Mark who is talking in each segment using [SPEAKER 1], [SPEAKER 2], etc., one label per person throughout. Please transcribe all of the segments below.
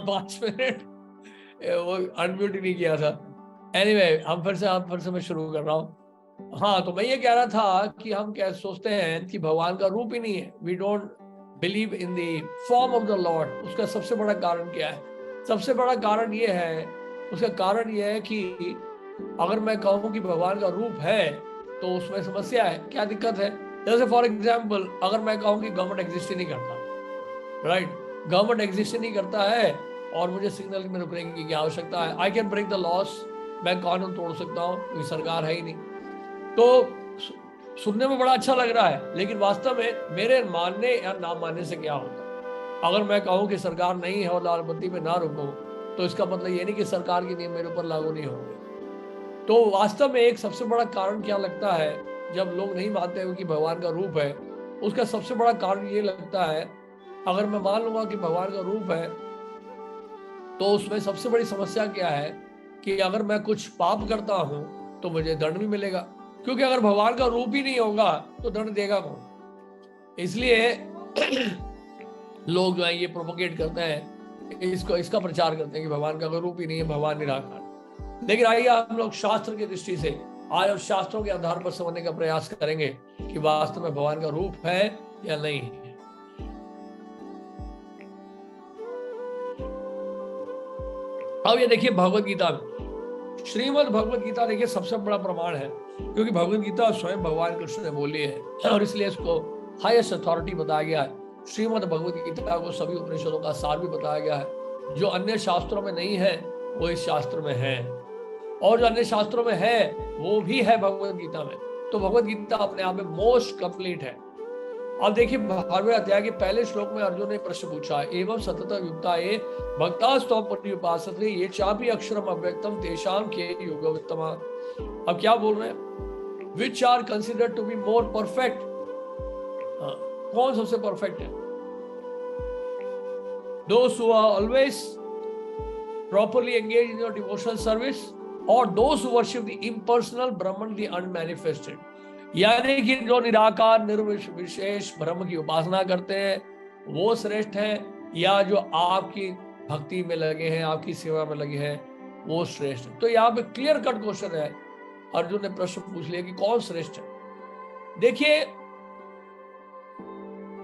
[SPEAKER 1] 5 minute वो unmute ही नहीं किया था। एनीवे हम फिर से मैं शुरू कर रहा हूँ। हाँ, तो मैं ये कह रहा था कि हम क्या सोचते हैं कि भगवान का रूप ही नहीं है, we don't believe in the form of the lord. उसका सबसे बड़ा कारण क्या है? सबसे बड़ा कारण ये है, उसका कारण ये है कि अगर मैं कहूँ कि भगवान का रूप है तो उसमें समस्या है। क्या दिक्कत है? जैसे फॉर एग्जाम्पल अगर मैं कहूँ कि गवर्नमेंट एग्जिस्ट ही नहीं करता, राइट, गवर्नमेंट एग्जिस्ट ही नहीं करता है और मुझे सिग्नल में रुकने की क्या आवश्यकता है? I can break the laws, मैं कानून तोड़ सकता हूँ क्योंकि सरकार है ही नहीं। तो सुनने में बड़ा अच्छा लग रहा है, लेकिन वास्तव में मेरे मानने या ना मानने से क्या होता है? अगर मैं कहूँ कि सरकार नहीं है और लाल बत्ती पे ना रुको, तो इसका मतलब ये नहीं कि सरकार के नियम मेरे ऊपर लागू नहीं होंगे। तो वास्तव में एक सबसे बड़ा कारण क्या लगता है जब लोग नहीं मानते हैं कि भगवान का रूप है? उसका सबसे बड़ा कारण ये लगता है, अगर मैं मान लूंगा कि भगवान का रूप है तो उसमें सबसे बड़ी समस्या क्या है कि अगर मैं कुछ पाप करता हूं तो मुझे दंड भी मिलेगा, क्योंकि अगर भगवान का रूप ही नहीं होगा तो दंड देगा कौन? इसलिए लोग जो है ये प्रोपोगेट करते हैं, इसका प्रचार करते हैं कि भगवान का कोई रूप ही नहीं है, भगवान निराकार। लेकिन आइए हम लोग शास्त्र की दृष्टि से आज और शास्त्रों के आधार पर समझने का प्रयास करेंगे कि वास्तव में भगवान का रूप है या नहीं है। अब ये देखिए भगवत गीता में, श्रीमद् भगवत गीता देखिए सबसे बड़ा प्रमाण है, क्योंकि भगवत गीता स्वयं भगवान कृष्ण ने बोली है और इसलिए इसको हाईएस्ट अथॉरिटी बताया गया है। श्रीमद् भगवत गीता को सभी उपनिषदों का सार भी बताया गया है। जो अन्य शास्त्रों में नहीं है वो इस शास्त्र में है, और जो अन्य शास्त्रों में है वो भी है भगवत गीता में। तो भगवत गीता अपने आप में मोस्ट कंप्लीट है। अब देखिए 12वें अध्याय के पहले श्लोक में अर्जुन ने प्रश्न पूछा, एवं सतत युक्ता ये भक्तास्तव पर्युपासते ये चापि अक्षरम अव्यक्तम तेषाम के योगवित्तमा। अब क्या बोल रहे हैं? Which are considered to be more perfect. कौन सबसे परफेक्ट है? Those who are always properly engaged in your devotional service or those who worship the impersonal Brahman, the unmanifested। यानी कि जो निराकार निर्विशेष ब्रह्म की उपासना करते हैं वो श्रेष्ठ है, या जो आपकी भक्ति में लगे हैं, आपकी सेवा में लगे हैं, वो श्रेष्ठ है। तो यहाँ पे क्लियर कट क्वेश्चन है, अर्जुन ने प्रश्न पूछ लिया कि कौन श्रेष्ठ है। देखिए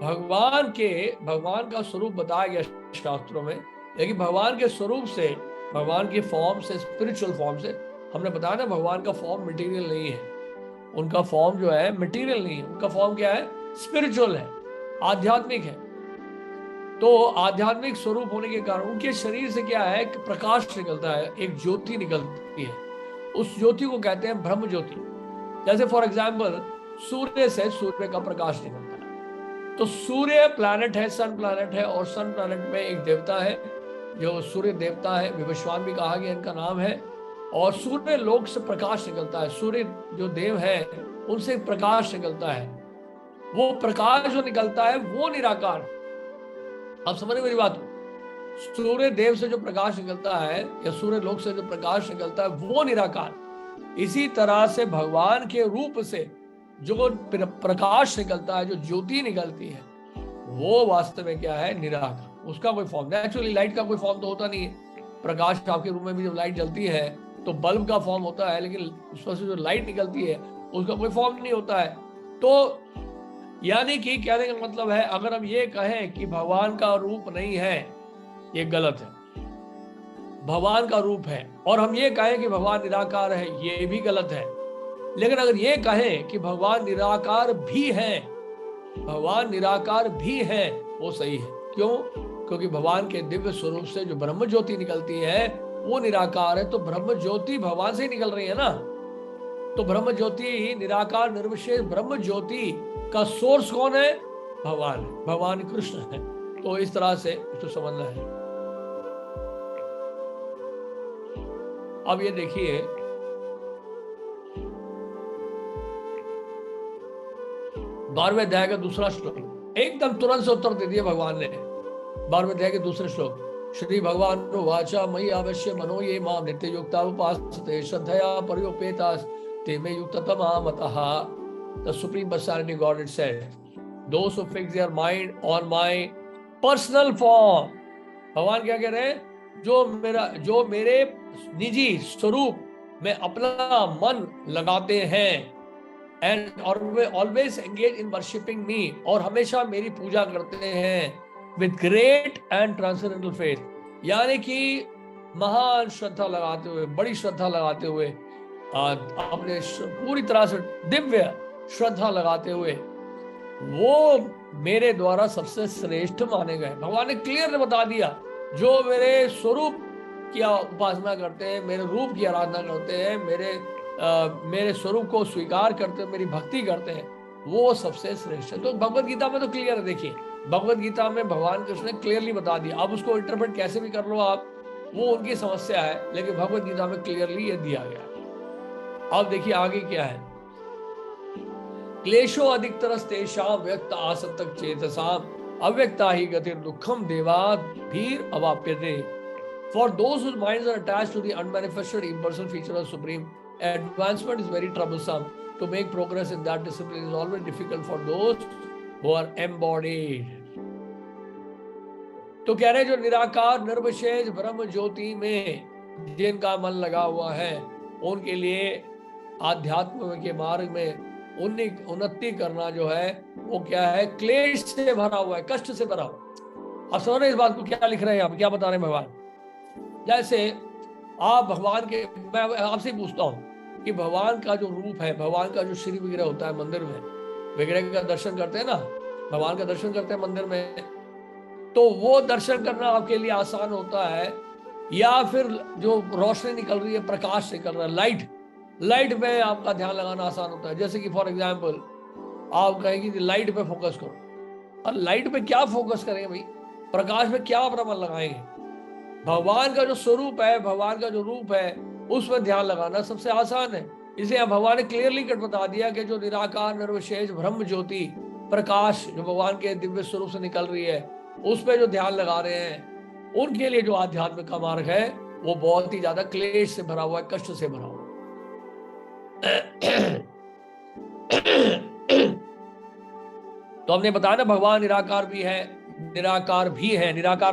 [SPEAKER 1] भगवान का स्वरूप बताया गया शास्त्रों में, लेकिन भगवान के स्वरूप से, भगवान के फॉर्म से, स्पिरिचुअल फॉर्म से, हमने बताया ना भगवान का फॉर्म मटेरियल नहीं है, उनका फॉर्म जो है मटेरियल नहीं है, उनका फॉर्म क्या है? स्पिरिचुअल है, आध्यात्मिक है। तो आध्यात्मिक स्वरूप होने के कारण उनके शरीर से क्या है कि प्रकाश निकलता है, एक ज्योति निकलती है। उस ज्योति को कहते हैं ब्रह्म ज्योति। जैसे फॉर एग्जाम्पल सूर्य से सूर्य का प्रकाश निकलता है, तो सूर्य प्लैनेट है, सन प्लैनेट है, और सन प्लैनेट में एक देवता है जो सूर्य देवता है, विवस्वान भी कहा गया इनका नाम है, और सूर्य लोक से प्रकाश निकलता है। सूर्य जो देव है उनसे प्रकाश निकलता है, वो प्रकाश जो निकलता है वो निराकार। आप समझ मेरी बात? सूर्य देव से जो प्रकाश निकलता है या सूर्य लोक से जो प्रकाश निकलता है वो निराकार। इसी तरह से भगवान के रूप से जो प्रकाश निकलता है, जो ज्योति निकलती है, वो वास्तव में क्या है? निराकार। उसका कोई फॉर्म, नेचुरली लाइट का कोई फॉर्म तो होता नहीं है। प्रकाश आपके रूम में भी जब लाइट जलती है तो बल्ब का फॉर्म होता है, लेकिन उसमें से जो लाइट निकलती है उसका कोई फॉर्म नहीं होता है। तो यानी कि कहने का मतलब है, अगर हम ये कहें कि भगवान का रूप नहीं है, ये गलत है। भगवान का रूप है, और हम ये कहें कि भगवान निराकार है, ये भी गलत है। लेकिन अगर ये कहें कि भगवान निराकार भी है, भगवान निराकार भी है, वो सही है। क्यों? क्योंकि भगवान के दिव्य स्वरूप से जो ब्रह्म ज्योति निकलती है वो निराकार है। तो ब्रह्म ज्योति भगवान से ही निकल रही है ना, तो ब्रह्म ज्योति, निराकार निर्विशेष ब्रह्म ज्योति का सोर्स कौन है? भगवान है, भगवान कृष्ण है। तो इस तरह से इसको समझना है। अब ये देखिए, बारहवें अध्याय का दूसरा श्लोक, एकदम तुरंत से उत्तर दे दिया भगवान ने। 12वें अध्याय के दूसरे श्लोक, श्री भगवान वाचा मयि अवश्य मनो ये मां नित्य युक्ता उपासते श्रद्धया पर्युपेता ते मे युक्ततमा मतः। The Supreme Personality Godhead said, those who fix their mind on my personal form। भगवान क्या कह रहे हैं? जो मेरे निजी स्वरूप में अपना मन लगाते हैं and always engage in worshipping me, और हमेशा मेरी पूजा करते हैं with great and transcendental faith, यानी कि महान श्रद्धा लगाते हुए, बड़ी श्रद्धा लगाते हुए, अपने पूरी तरह से दिव्य श्रद्धा लगाते हुए, वो मेरे द्वारा सबसे श्रेष्ठ माने गए। भगवान ने क्लियर बता दिया, जो मेरे स्वरूप की उपासना करते हैं, मेरे रूप की आराधना करते हैं, मेरे स्वरूप को स्वीकार करते हैं, मेरी भक्ति करते हैं, वो सबसे श्रेष्ठ है। तो भगवत गीता में तो क्लियर है, देखिए भगवत गीता में भगवान कृष्ण ने क्लियरली बता दिया। अब उसको इंटरप्रेट कैसे भी कर लो आप, वो उनकी समस्या है, लेकिन भगवत गीता में क्लियरली ये दिया गया है। अब देखिए आगे क्या है, क्लेशो अधिकतरस्तेषां व्यक्त आसक्तक चेतसाम अव्यक्ता ही गतिर दुखम देवाभिर अवाप्यते। For those whose minds are attached to the unmanifested impersonal feature of Supreme, advancement is very troublesome. To make progress in that discipline is always difficult for those who are embodied. तो कह रहे जो निराकार निर्विशेष ब्रह्म ज्योति में जिनका मन लगा हुआ है, उनके लिए आध्यात्म के मार्ग में उन्नति करना जो है वो क्या है, क्लेश से भरा हुआ है, कष्ट से भरा हुआ। अब समझ रहे इस बात को, क्या लिख रहे हैं आप, क्या बता रहे हैं भगवान। जैसे आप भगवान के, मैं आपसे पूछता हूं कि भगवान का जो रूप है, भगवान का जो श्री विग्रह होता है मंदिर में, विग्रह का दर्शन करते हैं ना, भगवान का दर्शन करते हैं मंदिर में, तो वो दर्शन करना आपके लिए आसान होता है, या फिर जो रोशनी निकल रही है, प्रकाश निकल रहा है, लाइट में आपका ध्यान लगाना आसान होता है। जैसे कि फॉर एग्जाम्पल आप कहेंगे कि लाइट पे फोकस करो, और लाइट पे क्या फोकस करेंगे भाई, प्रकाश में क्या अपना मन लगाएंगे। भगवान का जो स्वरूप है, भगवान का जो रूप है, उसमें ध्यान लगाना सबसे आसान है। इसलिए भगवान ने क्लियरली कट बता दिया कि जो निराकार निर्विशेष ब्रह्म ज्योति प्रकाश जो भगवान के दिव्य स्वरूप से निकल रही है, उस पर जो ध्यान लगा रहे हैं, उनके लिए जो आध्यात्मिक का मार्ग है वो बहुत ही ज्यादा क्लेश से भरा हुआ है, कष्ट से भरा हुआ है। तो हमने बताया ना, भगवान निराकार भी है, निराकार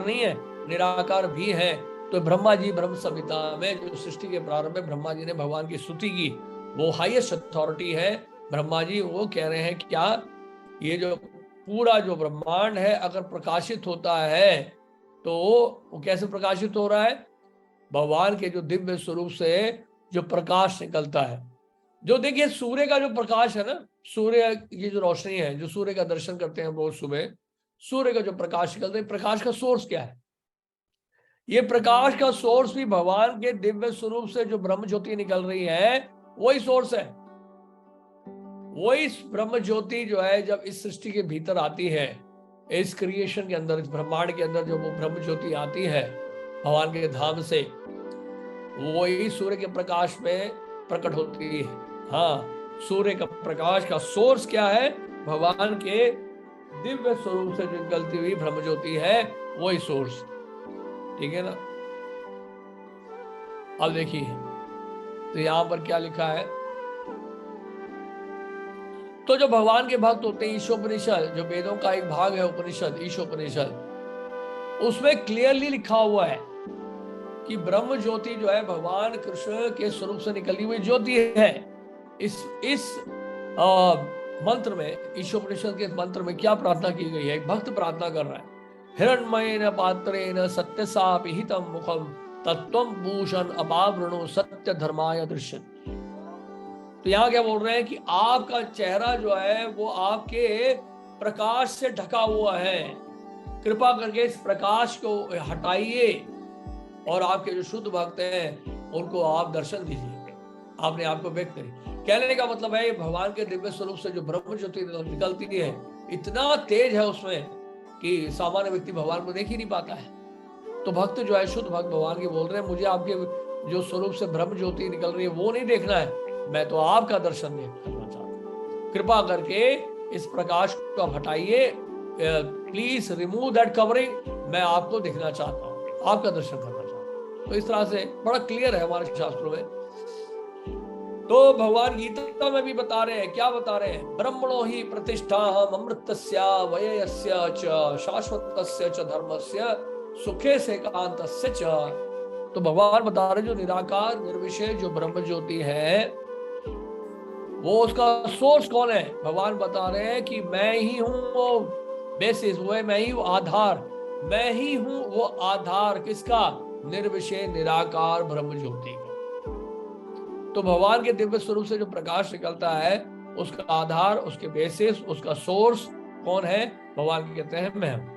[SPEAKER 1] नहीं है, निराकार भी है। तो ब्रह्मा जी ब्रह्म संहिता में जो सृष्टि के प्रारंभ में ब्रह्मा जी ने भगवान की स्तुति की, वो हाईएस्ट अथॉरिटी है ब्रह्मा जी। वो कह रहे हैं क्या, ये जो पूरा जो ब्रह्मांड है अगर प्रकाशित होता है तो वो कैसे प्रकाशित हो रहा है, भगवान के जो दिव्य स्वरूप से जो प्रकाश निकलता है। जो देखिए सूर्य का जो प्रकाश है ना, सूर्य की जो रोशनी है, जो सूर्य का दर्शन करते हैं रोज सुबह, सूर्य का जो प्रकाश निकलता है, प्रकाश का सोर्स क्या है, ये प्रकाश का सोर्स भी भगवान के दिव्य स्वरूप से जो ब्रह्म ज्योति निकल रही है, वही सोर्स है। वही ब्रह्म ज्योति जो है जब इस सृष्टि के भीतर आती है, इस क्रिएशन के अंदर, इस ब्रह्मांड के अंदर जो वो ब्रह्म ज्योति आती है भगवान के धाम से, वही सूर्य के प्रकाश में प्रकट होती है। हाँ, सूर्य का प्रकाश का सोर्स क्या है, भगवान के दिव्य स्वरूप से जो निकलती हुई ब्रह्म ज्योति है, वही सोर्स, ठीक है ना। अब देखिए तो यहां पर क्या लिखा है, तो जो भगवान के भक्त होते हैं, ईशोपनिषद जो वेदों का एक भाग है, उपनिषद ईशोपनिषद, उसमें क्लियरली लिखा हुआ है कि ब्रह्म ज्योति जो है भगवान कृष्ण के स्वरूप से निकली हुई ज्योति है। इस मंत्र में, ईशोपनिषद के मंत्र में क्या प्रार्थना की गई है, एक भक्त प्रार्थना कर रहा है, हिरण्मयेन पात्रेण सत्यसापि हितं मुखं तत्त्वं भूषण अपावृणो सत्य धर्माय दृश्यते। तो यहाँ क्या बोल रहे हैं कि आपका चेहरा जो है वो आपके प्रकाश से ढका हुआ है, कृपा करके इस प्रकाश को हटाइए और आपके जो शुद्ध भक्त हैं उनको आप दर्शन दीजिए, आपने आपको व्यक्त करिए। कहने का मतलब है भगवान के दिव्य स्वरूप से जो ब्रह्म ज्योति निकलती है, इतना तेज है उसमें कि सामान्य व्यक्ति भगवान को देख ही नहीं पाता है। तो भक्त जो है, शुद्ध भक्त भगवान के बोल रहे हैं, मुझे आपके जो स्वरूप से ब्रह्म ज्योति निकल रही है वो नहीं देखना है, मैं तो आपका दर्शन करना चाहता हूँ। कृपा करके इस प्रकाश को हटाइए, प्लीज रिमूव दैट कवरिंग, मैं आपको देखना चाहता हूँ, आपका दर्शन करना चाहता हूँ। तो इस तरह से बड़ा क्लियर है हमारे शास्त्रों में। तो भगवान गीता में भी बता रहे हैं, क्या बता रहे हैं, ब्रह्मणो ही प्रतिष्ठा अमृतस्य वयस्य च शाश्वतस्य च धर्मस्य सुखे से कांतस्य च। तो भगवान बता रहे जो निराकार निर्विशेष जो ब्रह्म ज्योति है वो उसका सोर्स कौन है। भगवान बता रहे हैं कि मैं ही हूं वो बेसिस, वो है मैं ही हूं आधार, मैं ही हूं वो आधार किसका, निर्विशेष निराकार ब्रह्म ज्योति का। तो भगवान के दिव्य स्वरूप से जो प्रकाश निकलता है उसका आधार, उसके बेसिस, उसका सोर्स कौन है, भगवान कहते हैं मैं हूं।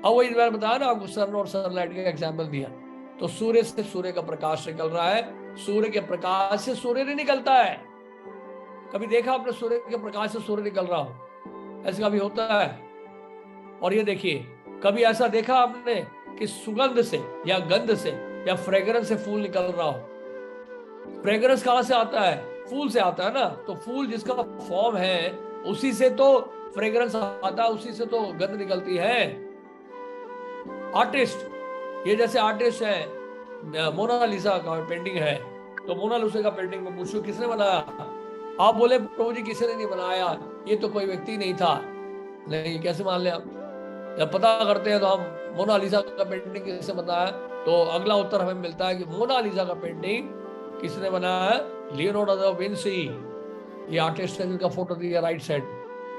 [SPEAKER 1] अब वही मैंने बताया ना आपको, सन और सनलाइट का एग्जाम्पल दिया। तो सूर्य से सूर्य का प्रकाश निकल रहा है, सूर्य के प्रकाश से सूर्य नहीं निकलता है। कभी देखा आपने सूर्य के प्रकाश से सूर्य निकल रहा हो, ऐसा कभी होता है। और ये देखिए, कभी ऐसा देखा आपने कि सुगंध से या गंध से या फ्रेग्रेंस से फूल निकल रहा हो। फ्रेग्रेंस कहां से आता है, फूल से आता है ना। तो फूल जिसका फॉर्म है उसी से तो फ्रेग्रेंस आता है, उसी से तो गंध निकलती है। आर्टिस्ट, ये जैसे आर्टिस्ट है, मोनालिसा का पेंटिंग है, तो मोनालिसा का पेंटिंग में पूछो किसने बनाया, आप बोले प्रभु जी किसी ने नहीं बनाया, ये तो कोई व्यक्ति नहीं था। नहीं, कैसे मान ले आप। जब पता करते हैं तो हम मोनालिसा का पेंटिंग किसने बनाया, तो अगला उत्तर हमें मिलता है कि मोनालिसा का पेंटिंग किसने बनाया है, लियोनार्डो दा विंसी। ये आर्टिस्ट है जिनका फोटो दिया राइट साइड।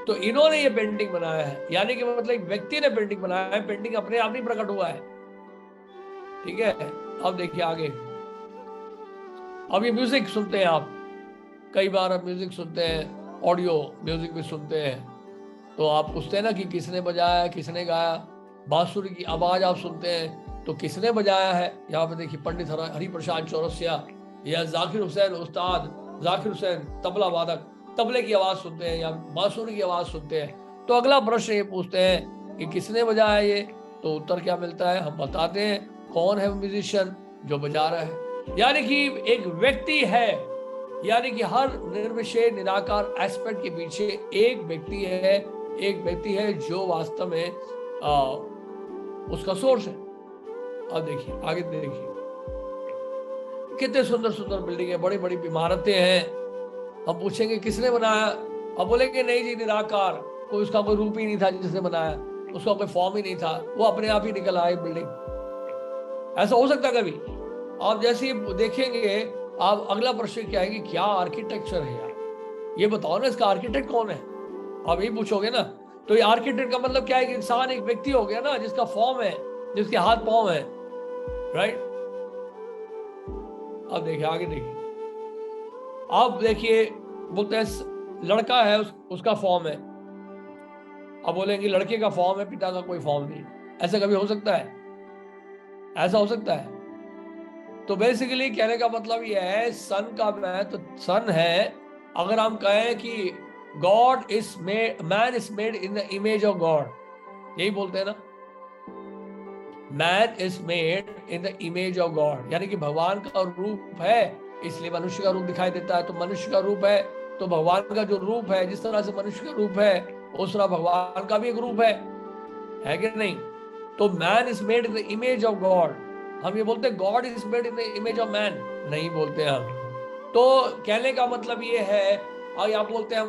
[SPEAKER 1] तो इन्होंने ये पेंटिंग बनाया है, यानी कि मतलब एक व्यक्ति ने पेंटिंग बनाया है, पेंटिंग अपने आप नहीं प्रकट हुआ है। ठीक है, अब देखिए आगे। अब ये म्यूजिक सुनते हैं आप, कई बार आप म्यूजिक सुनते हैं, ऑडियो म्यूजिक भी सुनते हैं, तो आप पूछते हैं ना कि किसने बजाया, किसने गाया। बांसुरी की आवाज आप सुनते हैं तो किसने बजाया है। यहाँ पे देखिए पंडित हरिप्रसाद चौरसिया या जाकिर हुसैन, उस्ताद जाकिर हुसैन तबला वादक, तबले की आवाज सुनते हैं या बांसुरी की आवाज सुनते हैं। तो अगला प्रश्न ये पूछते हैं कि किसने बजाया ये, तो उत्तर क्या मिलता है, हम बताते हैं कौन है म्यूजिशियन जो बजा रहा है। यानी कि एक व्यक्ति है, यानी कि हर निर्विशेष निराकार एस्पेक्ट के पीछे एक व्यक्ति है, एक व्यक्ति है जो वास्तव में उसका सोर्स है। अब देखिए आगे देखिए, कितने सुंदर सुंदर बिल्डिंग है, बड़ी बड़ी इमारतें हैं। हम पूछेंगे किसने बनाया, अब बोलेंगे नहीं जी निराकार, कोई उसका कोई रूप ही नहीं था जिसने बनाया, उसका कोई फॉर्म ही नहीं था, वो अपने आप ही निकल आया बिल्डिंग। ऐसा हो सकता है कभी। आप जैसे ही देखेंगे, आप अगला प्रश्न क्या है कि क्या आर्किटेक्चर है यार, ये बताओ ना, इसका आर्किटेक्ट कौन है, आप यही पूछोगे ना। तो ये आर्किटेक्ट का मतलब क्या है कि इंसान एक व्यक्ति हो गया ना, जिसका फॉर्म है, जिसके हाथ पांव है, राइट। अब देखिए आगे देखिए, अब देखिए बोलते हैं लड़का है, उसका फॉर्म है। अब बोलेंगे लड़के का फॉर्म है, पिता का कोई फॉर्म नहीं। ऐसा कभी हो सकता है, ऐसा हो सकता है। तो बेसिकली कहने का मतलब यह है, सन का मैं तो सन है। अगर हम कहें कि God is made, man is made in the image of God, यही बोलते हैं ना, man is made in the image of God, यानी कि भगवान का रूप है इसलिए मनुष्य का रूप दिखाई देता है। तो मनुष्य का रूप है तो भगवान का जो रूप है, जिस तरह से मनुष्य का रूप है उस तरह भगवान का भी एक रूप है कि नहीं। तो man is made in the image of God, हम ये बोलते हैं God is made in the image of man, नहीं बोलते हम। तो कहने का मतलब ये है, और आप बोलते हैं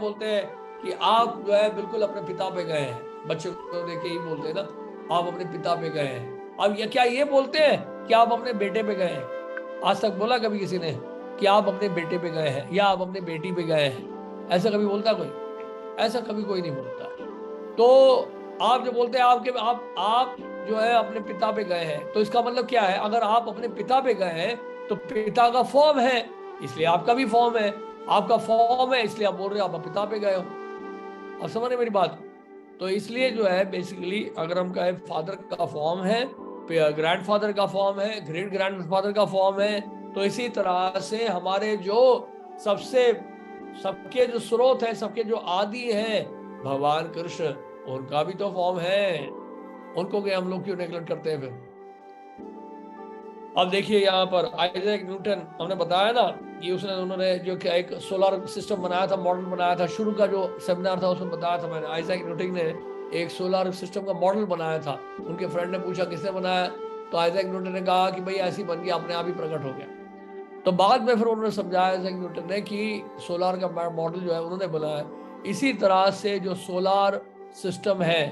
[SPEAKER 1] कि आप जो है बिल्कुल अपने पिता पे गए हैं, बच्चे को देख के ही बोलते हैं ना, आप अपने पिता पे गए हैं। अब ये क्या ये बोलते हैं कि आप अपने बेटे पे गए हैं, आज तक बोला कभी किसी ने कि आप अपने बेटे पे गए हैं या आप अपने बेटी पे गए हैं, ऐसा कभी बोलता कोई, ऐसा कभी कोई नहीं बोलता। तो आप जो बोलते हैं आपके आप जो है अपने पिता पे गए हैं, तो इसका मतलब क्या है, अगर आप अपने पिता पे गए हैं तो पिता का फॉर्म है इसलिए आपका भी फॉर्म है, आपका फॉर्म है इसलिए आप बोल रहे हो आप पिता पे गए हो। अब समझ रहे मेरी बात। तो इसलिए जो है बेसिकली अगर हम कहें फादर का फॉर्म है, ग्रैंडफादर का फॉर्म है, ग्रेट ग्रैंडफादर का फॉर्म है, तो इसी तरह से हमारे जो सबके जो स्रोत है, सबके जो आदि हैं भगवान कृष्ण, उनका भी तो फॉर्म है, उनको क्या हम लोग क्यों नेगलेक्ट करते हैं फिर। अब देखिए यहाँ पर आइजैक न्यूटन, हमने बताया ना कि उन्होंने जो क्या एक सोलर सिस्टम बनाया था, मॉडल बनाया था, शुरू का जो सेमिनार था उसमें बताया था मैंने, आइजैक न्यूटन ने एक सोलर सिस्टम का मॉडल बनाया था। उनके फ्रेंड ने पूछा किसने बनाया, तो आइजैक न्यूटन ने कहा कि भाई ऐसी बन गया, अपने आप ही प्रकट हो गया। तो बाद में फिर उन्होंने समझाया आइजैक न्यूटन ने कि सोलर का मॉडल जो है उन्होंने बनाया। इसी तरह से जो सोलर सिस्टम है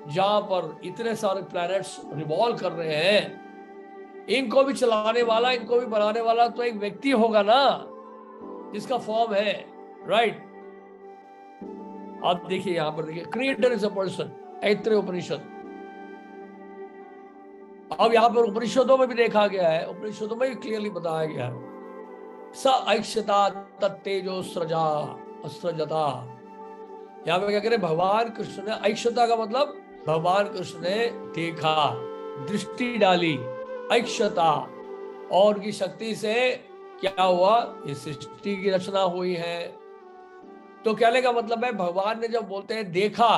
[SPEAKER 1] जहां पर इतने सारे प्लैनेट्स रिवॉल्व कर रहे हैं, इनको भी चलाने वाला, इनको भी बनाने वाला तो एक व्यक्ति होगा ना, जिसका फॉर्म है, राइट। आप देखिए यहां पर, देखिए creator is a person, Aitareya Upanishad. अब यहां पर उपनिषदों में भी देखा गया है, उपनिषदों में भी क्लियरली बताया गया है, स ऐक्षता तत्तेजो सृजा असृजता। यहां पे क्या करें, भगवान कृष्ण ने, ऐक्षता का मतलब भगवान कृष्ण ने देखा, दृष्टि डाली, ऐक्षता, और उनकी शक्ति से क्या हुआ, इस सृष्टि की रचना हुई है। तो कहने का मतलब है, भगवान ने जब बोलते हैं देखा,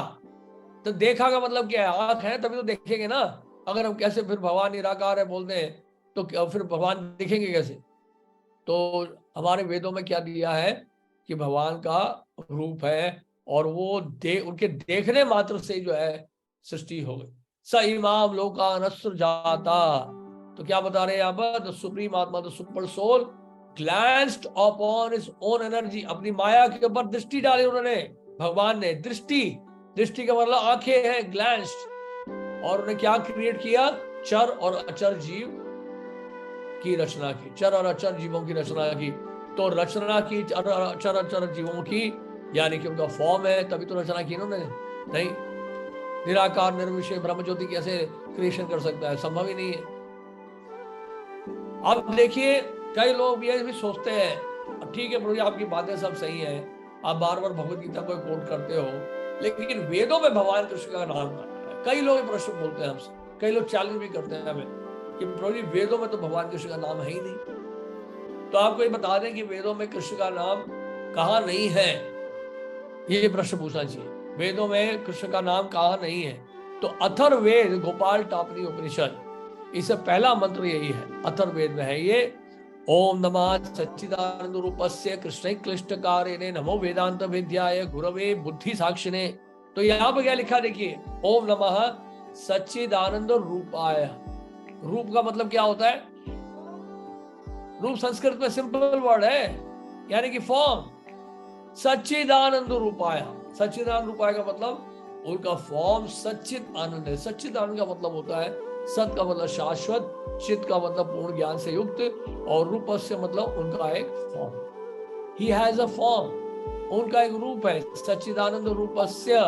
[SPEAKER 1] तो देखा का मतलब क्या है, आंख है तभी तो देखेंगे ना। अगर हम कैसे फिर भगवान निराकार है बोलते हैं, तो फिर भगवान दिखेंगे कैसे। तो हमारे वेदों में क्या दिया है कि भगवान का रूप है, और वो उनके देखने मात्र से जो है सृष्टि हो गई। स इमाम लोकान जाता। तो क्या बता रहे हैं यहाँ पर, the supreme atma, the supersoul glanced upon his own energy, अपनी माया के ऊपर दृष्टि डाली उन्होंने, भगवान ने दृष्टि, दृष्टि का मतलब आंखें हैं, ग्लैंस्ड, और उन्हें क्या क्रिएट किया, चर और अचर जीव की रचना की, चर और अचर जीवों की रचना की। तो रचना की चर अचर जीवों की, यानी कि उनका फॉर्म है, तभी तो रचना की उन्होंने। नहीं, निराकार निर्विशेष ब्रह्म ज्योति कैसे क्रिएशन कर सकता है, संभव ही नहीं है। अब देखिए, कई लोग ये भी सोचते हैं, ठीक है प्रभु जी आपकी बातें सब सही है, आप बार बार भगवत गीता को कोट करते हो, लेकिन वेदों में भगवान कृष्ण का नाम है। कई लोग प्रश्न बोलते हैं हमसे, कई लोग चैलेंज भी करते हैं हमें कि प्रभु जी वेदों में तो भगवान कृष्ण का नाम है ही नहीं। तो आपको ये बता दें कि वेदों में कृष्ण का नाम कहाँ नहीं है, ये प्रश्न पूछना चाहिए। वेदों में कृष्ण का नाम कहाँ नहीं है, तो अथर्ववेद गोपाल टापनी उपनिषद, इससे पहला मंत्र यही है, अथर्ववेद में है ये, ओम नमः सच्चिदानंद रूपस्य कृष्ण क्लिष्टकारिणे नमो वेदांत विद्याय गुरवे बुद्धि साक्षिणे। तो यहाँ पर क्या लिखा देखिए, ओम नमः सच्चिदानंद रूपाय। रूप का मतलब क्या होता है, रूप संस्कृत में सिंपल वर्ड है, यानी कि फॉर्म। सच्चिदानंद रूपाय, सच्चिदानंद रूपाय का मतलब उनका फॉर्म सच्चिद आनंद है। सच्चिद आनंद का मतलब होता है, सत का मतलब शाश्वत, चित का मतलब पूर्ण ज्ञान से युक्त, और रूप से मतलब उनका एक form. He has a form, उनका एक रूप है, सच्चिदानंद रूपस्य।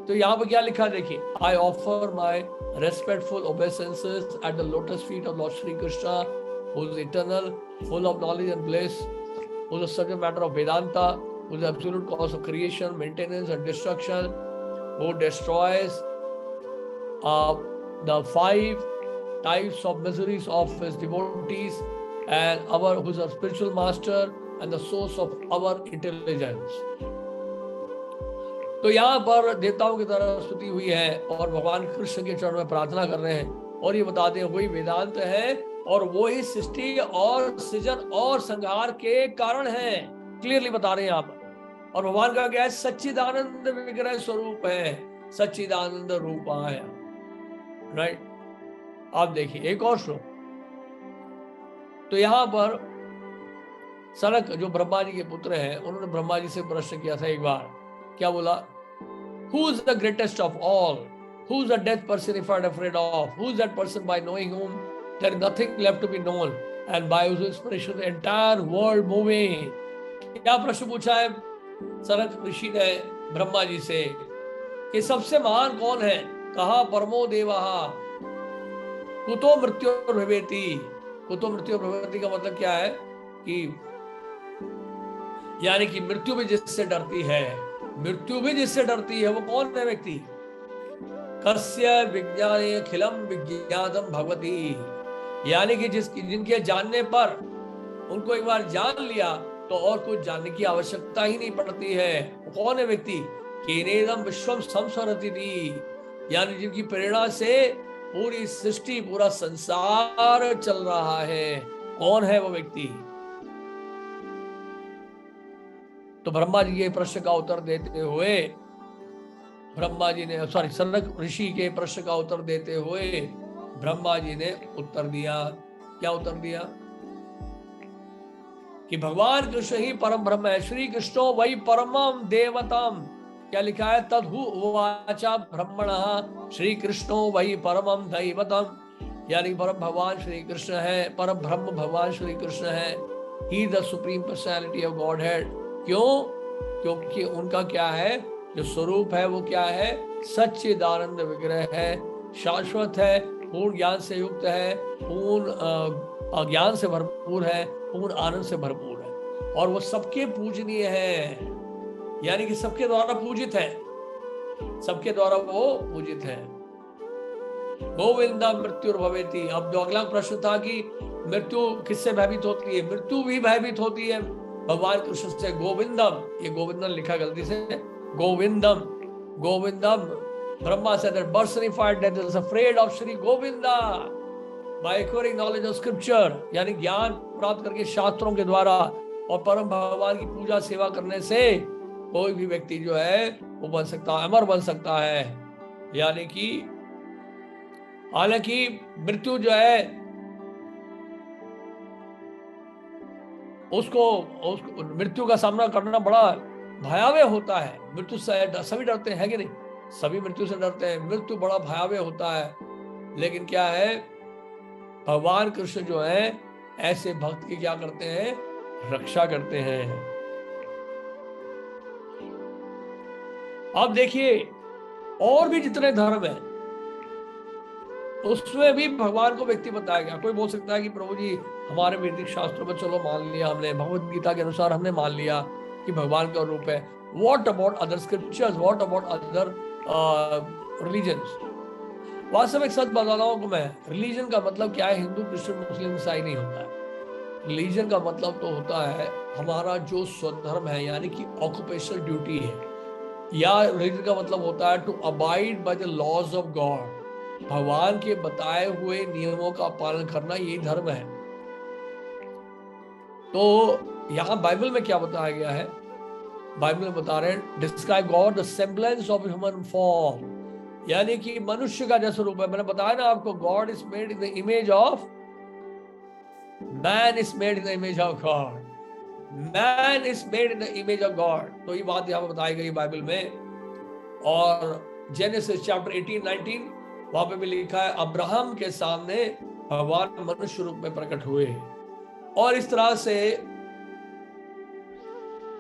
[SPEAKER 1] तो यहाँ पर क्या लिखा देखिए, I offer my respectful obeisances at the lotus feet of Lord Shri Krishna, who is eternal, full of knowledge and bliss, who is a subject matter of Vedanta, who is the absolute cause of creation, maintenance and destruction, who destroys the 5 types of miseries of his devotees, and who is our spiritual master and the source of our intelligence. तो यहाँ पर देवताओं की तरह स्तुति हुई है, और भगवान कृष्ण के चरण में प्रार्थना कर रहे हैं, और ये बताते हैं वही वेदांत है, और वो ही सृष्टि और सृजन और संहार के कारण है, क्लियरली बता रहे हैं यहाँ पर। और भगवान का क्या है, सच्चिदानंद विग्रह स्वरूप है, सच्चिदानंद रूपाय, राइट। आप देखिए एक और श्लोक, तो यहाँ पर सनक जो ब्रह्मा जी के पुत्र हैं, उन्होंने ब्रह्मा जी से प्रश्न किया था एक बार, क्या बोला, who is the greatest of all, who is the death personified afraid of, who is that person by knowing whom there is nothing left to be known, and by whose inspiration the entire world moving। क्या प्रश्न पूछा है सनक ऋषि ने ब्रह्मा जी से कि सबसे महान कौन है, कहा परमो देवः कुतो मृत्युर्भवेति। कुतो मृत्युर्भवेति का मतलब क्या है कि यानी कि मृत्यु भी जिससे डरती है, मृत्यु भी जिससे डरती है, वो कौन है व्यक्ति, कस्य विज्ञाने अखिलम विज्ञातम भगवती, यानी कि जिनके जानने पर, उनको एक बार जान लिया तो और कुछ जानने की आवश्यकता ही नहीं पड़ती है। वो कौन है व्यक्ति, केनेदम विश्वम संसरति थी, यानी जिनकी प्रेरणा से पूरी सृष्टि, पूरा संसार चल रहा है। कौन है वो व्यक्ति। तो ब्रह्मा जी के प्रश्न का उत्तर देते हुए, ब्रह्मा जी ने सनक ऋषि के प्रश्न का उत्तर देते हुए ब्रह्मा जी ने उत्तर दिया, क्या उत्तर दिया, कि भगवान कृष्ण ही परम ब्रह्म है, श्री कृष्णो वही परमम देवतम, क्या लिखा है? तदहु उवाचा ब्रह्मणः श्री कृष्णो वही परमं दैवतम, यानी परम भगवान श्री कृष्ण है, परम ब्रह्म भगवान श्री कृष्ण है, he the supreme personality of Godhead. क्यों? क्योंकि उनका क्या है, जो स्वरूप है वो क्या है? सच्चिदानंद विग्रह है, शाश्वत है, पूर्ण ज्ञान से युक्त है, पूर्ण ज्ञान से भरपूर है, पूर्ण आनंद से भरपूर है, और वो सबके पूजनीय है, यानी कि सबके द्वारा पूजित है, सबके द्वारा वो पूजित है। गोविंदा मृत्यु भवेति। अब जो अगला प्रश्न था कि मृत्यु किससे भयभीत होती है? मृत्यु भी भयभीत होती है भगवान कृष्ण से। गोविंदम, ये गोविंदम लिखा गलती से, गोविंदम, गोविंदम। Brahma said that personified death is afraid of Shri Govinda by acquiring knowledge of scripture, यानी ज्ञान प्राप्त करके शास्त्रों के द्वारा और परम भगवान की पूजा सेवा करने से कोई भी व्यक्ति जो है वो बन सकता है, अमर बन सकता है। यानी कि हालांकि मृत्यु जो है उसको मृत्यु का सामना करना बड़ा भयावह होता है। मृत्यु से सभी डरते हैं कि नहीं? सभी मृत्यु से डरते हैं। मृत्यु बड़ा भयावह होता है, लेकिन क्या है, भगवान कृष्ण जो है ऐसे भक्त की क्या करते हैं? रक्षा करते हैं। अब देखिए और भी जितने धर्म है उसमें भी भगवान को व्यक्ति बताया गया। कोई बोल सकता है कि प्रभु जी हमारे वैदिक शास्त्रों में चलो मान लिया हमने, भगवत गीता के अनुसार हमने मान लिया कि भगवान का रूप है। What about other scriptures, what about other religions? वास्तव में सच बता रहा हूं कि मैं, रिलीजन का मतलब क्या है? हिंदू, क्रिश्चियन, मुस्लिम, ईसाई नहीं होता है। रिलीजन का मतलब तो होता है हमारा जो स्वधर्म है, यानी कि ऑक्युपेशनल ड्यूटी है, या रिलीजन का मतलब होता है to abide by the laws of God, भगवान के बताए हुए नियमों का पालन करना, यही धर्म है। तो यहां बाइबल में क्या बताया गया है? बाइबल में बता रहे हैं describe God the semblance of human form, यानी कि मनुष्य का जैसा रूप है। मैंने बताया ना आपको, God is made in the image of man, is made in the image of God, man is made in the image of God. तो ये बात यहां बताई गई बाइबल में। और जेनेसिस चैप्टर 18-19 वहां पे भी लिखा है अब्राहम के सामने भगवान मनुष्य रूप में प्रकट हुए। और इस तरह से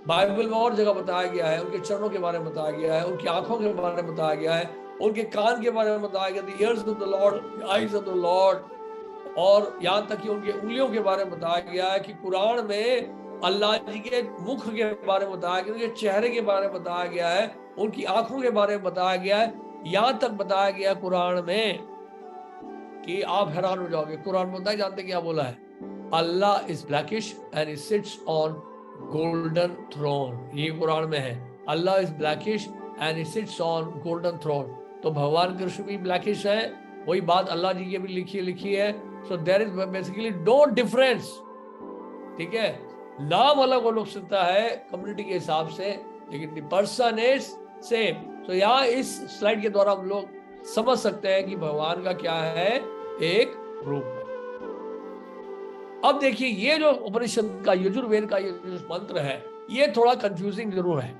[SPEAKER 1] बाइबल में और जगह बताया गया है, उनके चरणों के बारे में बताया गया है, उनकी आंखों के बारे में बताया गया है, उनके कान के बारे में बताया गया, the ears of the Lord, the eyes of the Lord, और यहाँ तक कि उनके उंगलियों के बारे में बताया गया है कि कुरान में अल्लाह जी के मुख के बारे में बताया गया, उनके चेहरे के बारे में बताया गया है, उनकी आंखों के बारे में बताया गया है। यहाँ तक बताया गया कुरान में कि आप हैरान हो जाओगे। कुरान में बताया, जानते क्या बोला है? Allah is blackish and he sits on golden throne. ये कुरान में है, Allah is blackish and he sits on golden throne. तो भगवान कृष्ण भी ब्लैकिश है, वही बात अल्लाह जी की भी लिखी है। So there is basically no difference, ठीक है? नाम अलग अलग सकता है कम्युनिटी के हिसाब से, लेकिन द पर्सन इज सेम। तो यहाँ इस स्लाइड के द्वारा हम लोग समझ सकते हैं कि भगवान का क्या है, एक रूप है। अब देखिए ये जो उपनिषद का, यजुर्वेद का ये जो मंत्र है, ये थोड़ा कंफ्यूजिंग जरूर है।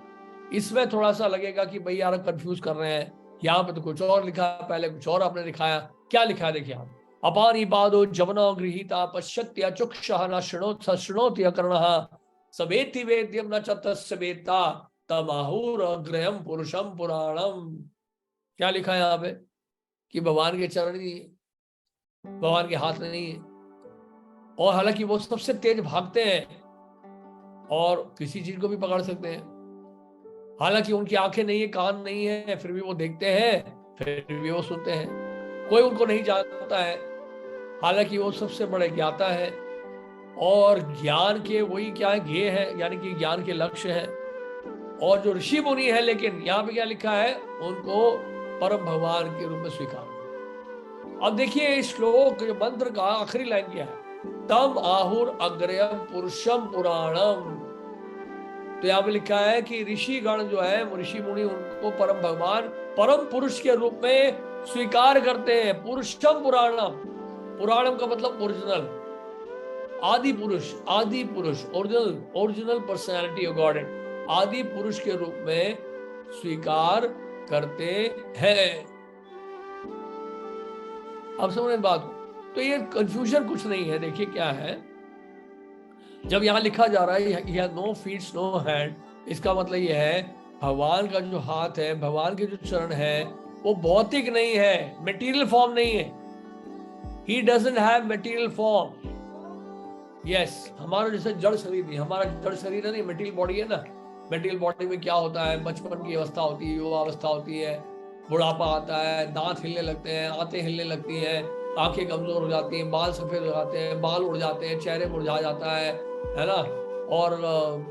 [SPEAKER 1] इसमें थोड़ा सा लगेगा कि भाई यार कंफ्यूज कर रहे हैं, यहाँ पे तो कुछ और लिखा है, पहले कुछ और आपने दिखाया। क्या लिखा है देखिए आप, अपानी पादो जवनो गृहीता पश्यत्य चक्षुषः न शृणोति अकर्णः सवेति वेद्यम न च तस्य वेत्ता तमाहुर अग्रयम पुरुषम पुराणम। क्या लिखा है यहाँ पे कि भगवान के चरण नहीं है, भगवान के हाथ में नहीं है, और हालांकि वो सबसे तेज भागते हैं और किसी चीज को भी पकड़ सकते हैं। हालांकि उनकी आंखें नहीं है, कान नहीं है, फिर भी वो देखते हैं, फिर भी वो सुनते हैं। कोई उनको नहीं जानता है, हालांकि वो सबसे बड़े ज्ञाता है, और ज्ञान के वही क्या है, ध्येय है, यानी कि ज्ञान के लक्ष्य है। और जो ऋषि मुनि है, लेकिन यहाँ पे क्या लिखा है, उनको परम भगवान के रूप में स्वीकार। अब देखिए इस श्लोक मंत्र का आखिरी लाइन क्या है, तम आहुर अग्रयम पुरुषम पुराणम। तो यहाँ पे लिखा है कि ऋषि गण जो है, ऋषि मुनि, उनको परम भगवान परम पुरुष के रूप में स्वीकार करते हैं। पुरुषम पुराणम, पुराणम का मतलब ओरिजिनल, आदि पुरुष, आदि पुरुष, ओरिजिनल पर्सनैलिटी ऑफ गॉड, आदि पुरुष के रूप में स्वीकार करते हैं। अब समझ बात को। तो ये कंफ्यूजन कुछ नहीं है। देखिए क्या है, जब यहां लिखा जा रहा है यह नो फीट्स नो हैंड, इसका मतलब यह है भगवान का जो हाथ है, भगवान के जो चरण है, वो भौतिक नहीं है, मटेरियल फॉर्म नहीं है। He doesn't have material form. Yes, हमारा जैसे जड़ शरीर नहीं, हमारा जड़ शरीर है नहीं, मटेरियल बॉडी है ना। मटेरियल बॉडी में क्या होता है, बचपन की अवस्था होती है, युवा अवस्था होती है, बुढ़ापा आता है, दांत हिलने लगते हैं, आंतें हिलने लगती हैं, आंखें कमजोर हो जाती हैं, बाल सफेद हो जाते हैं, बाल उड़ जाते हैं, चेहरे मुरझा जाता है ना। और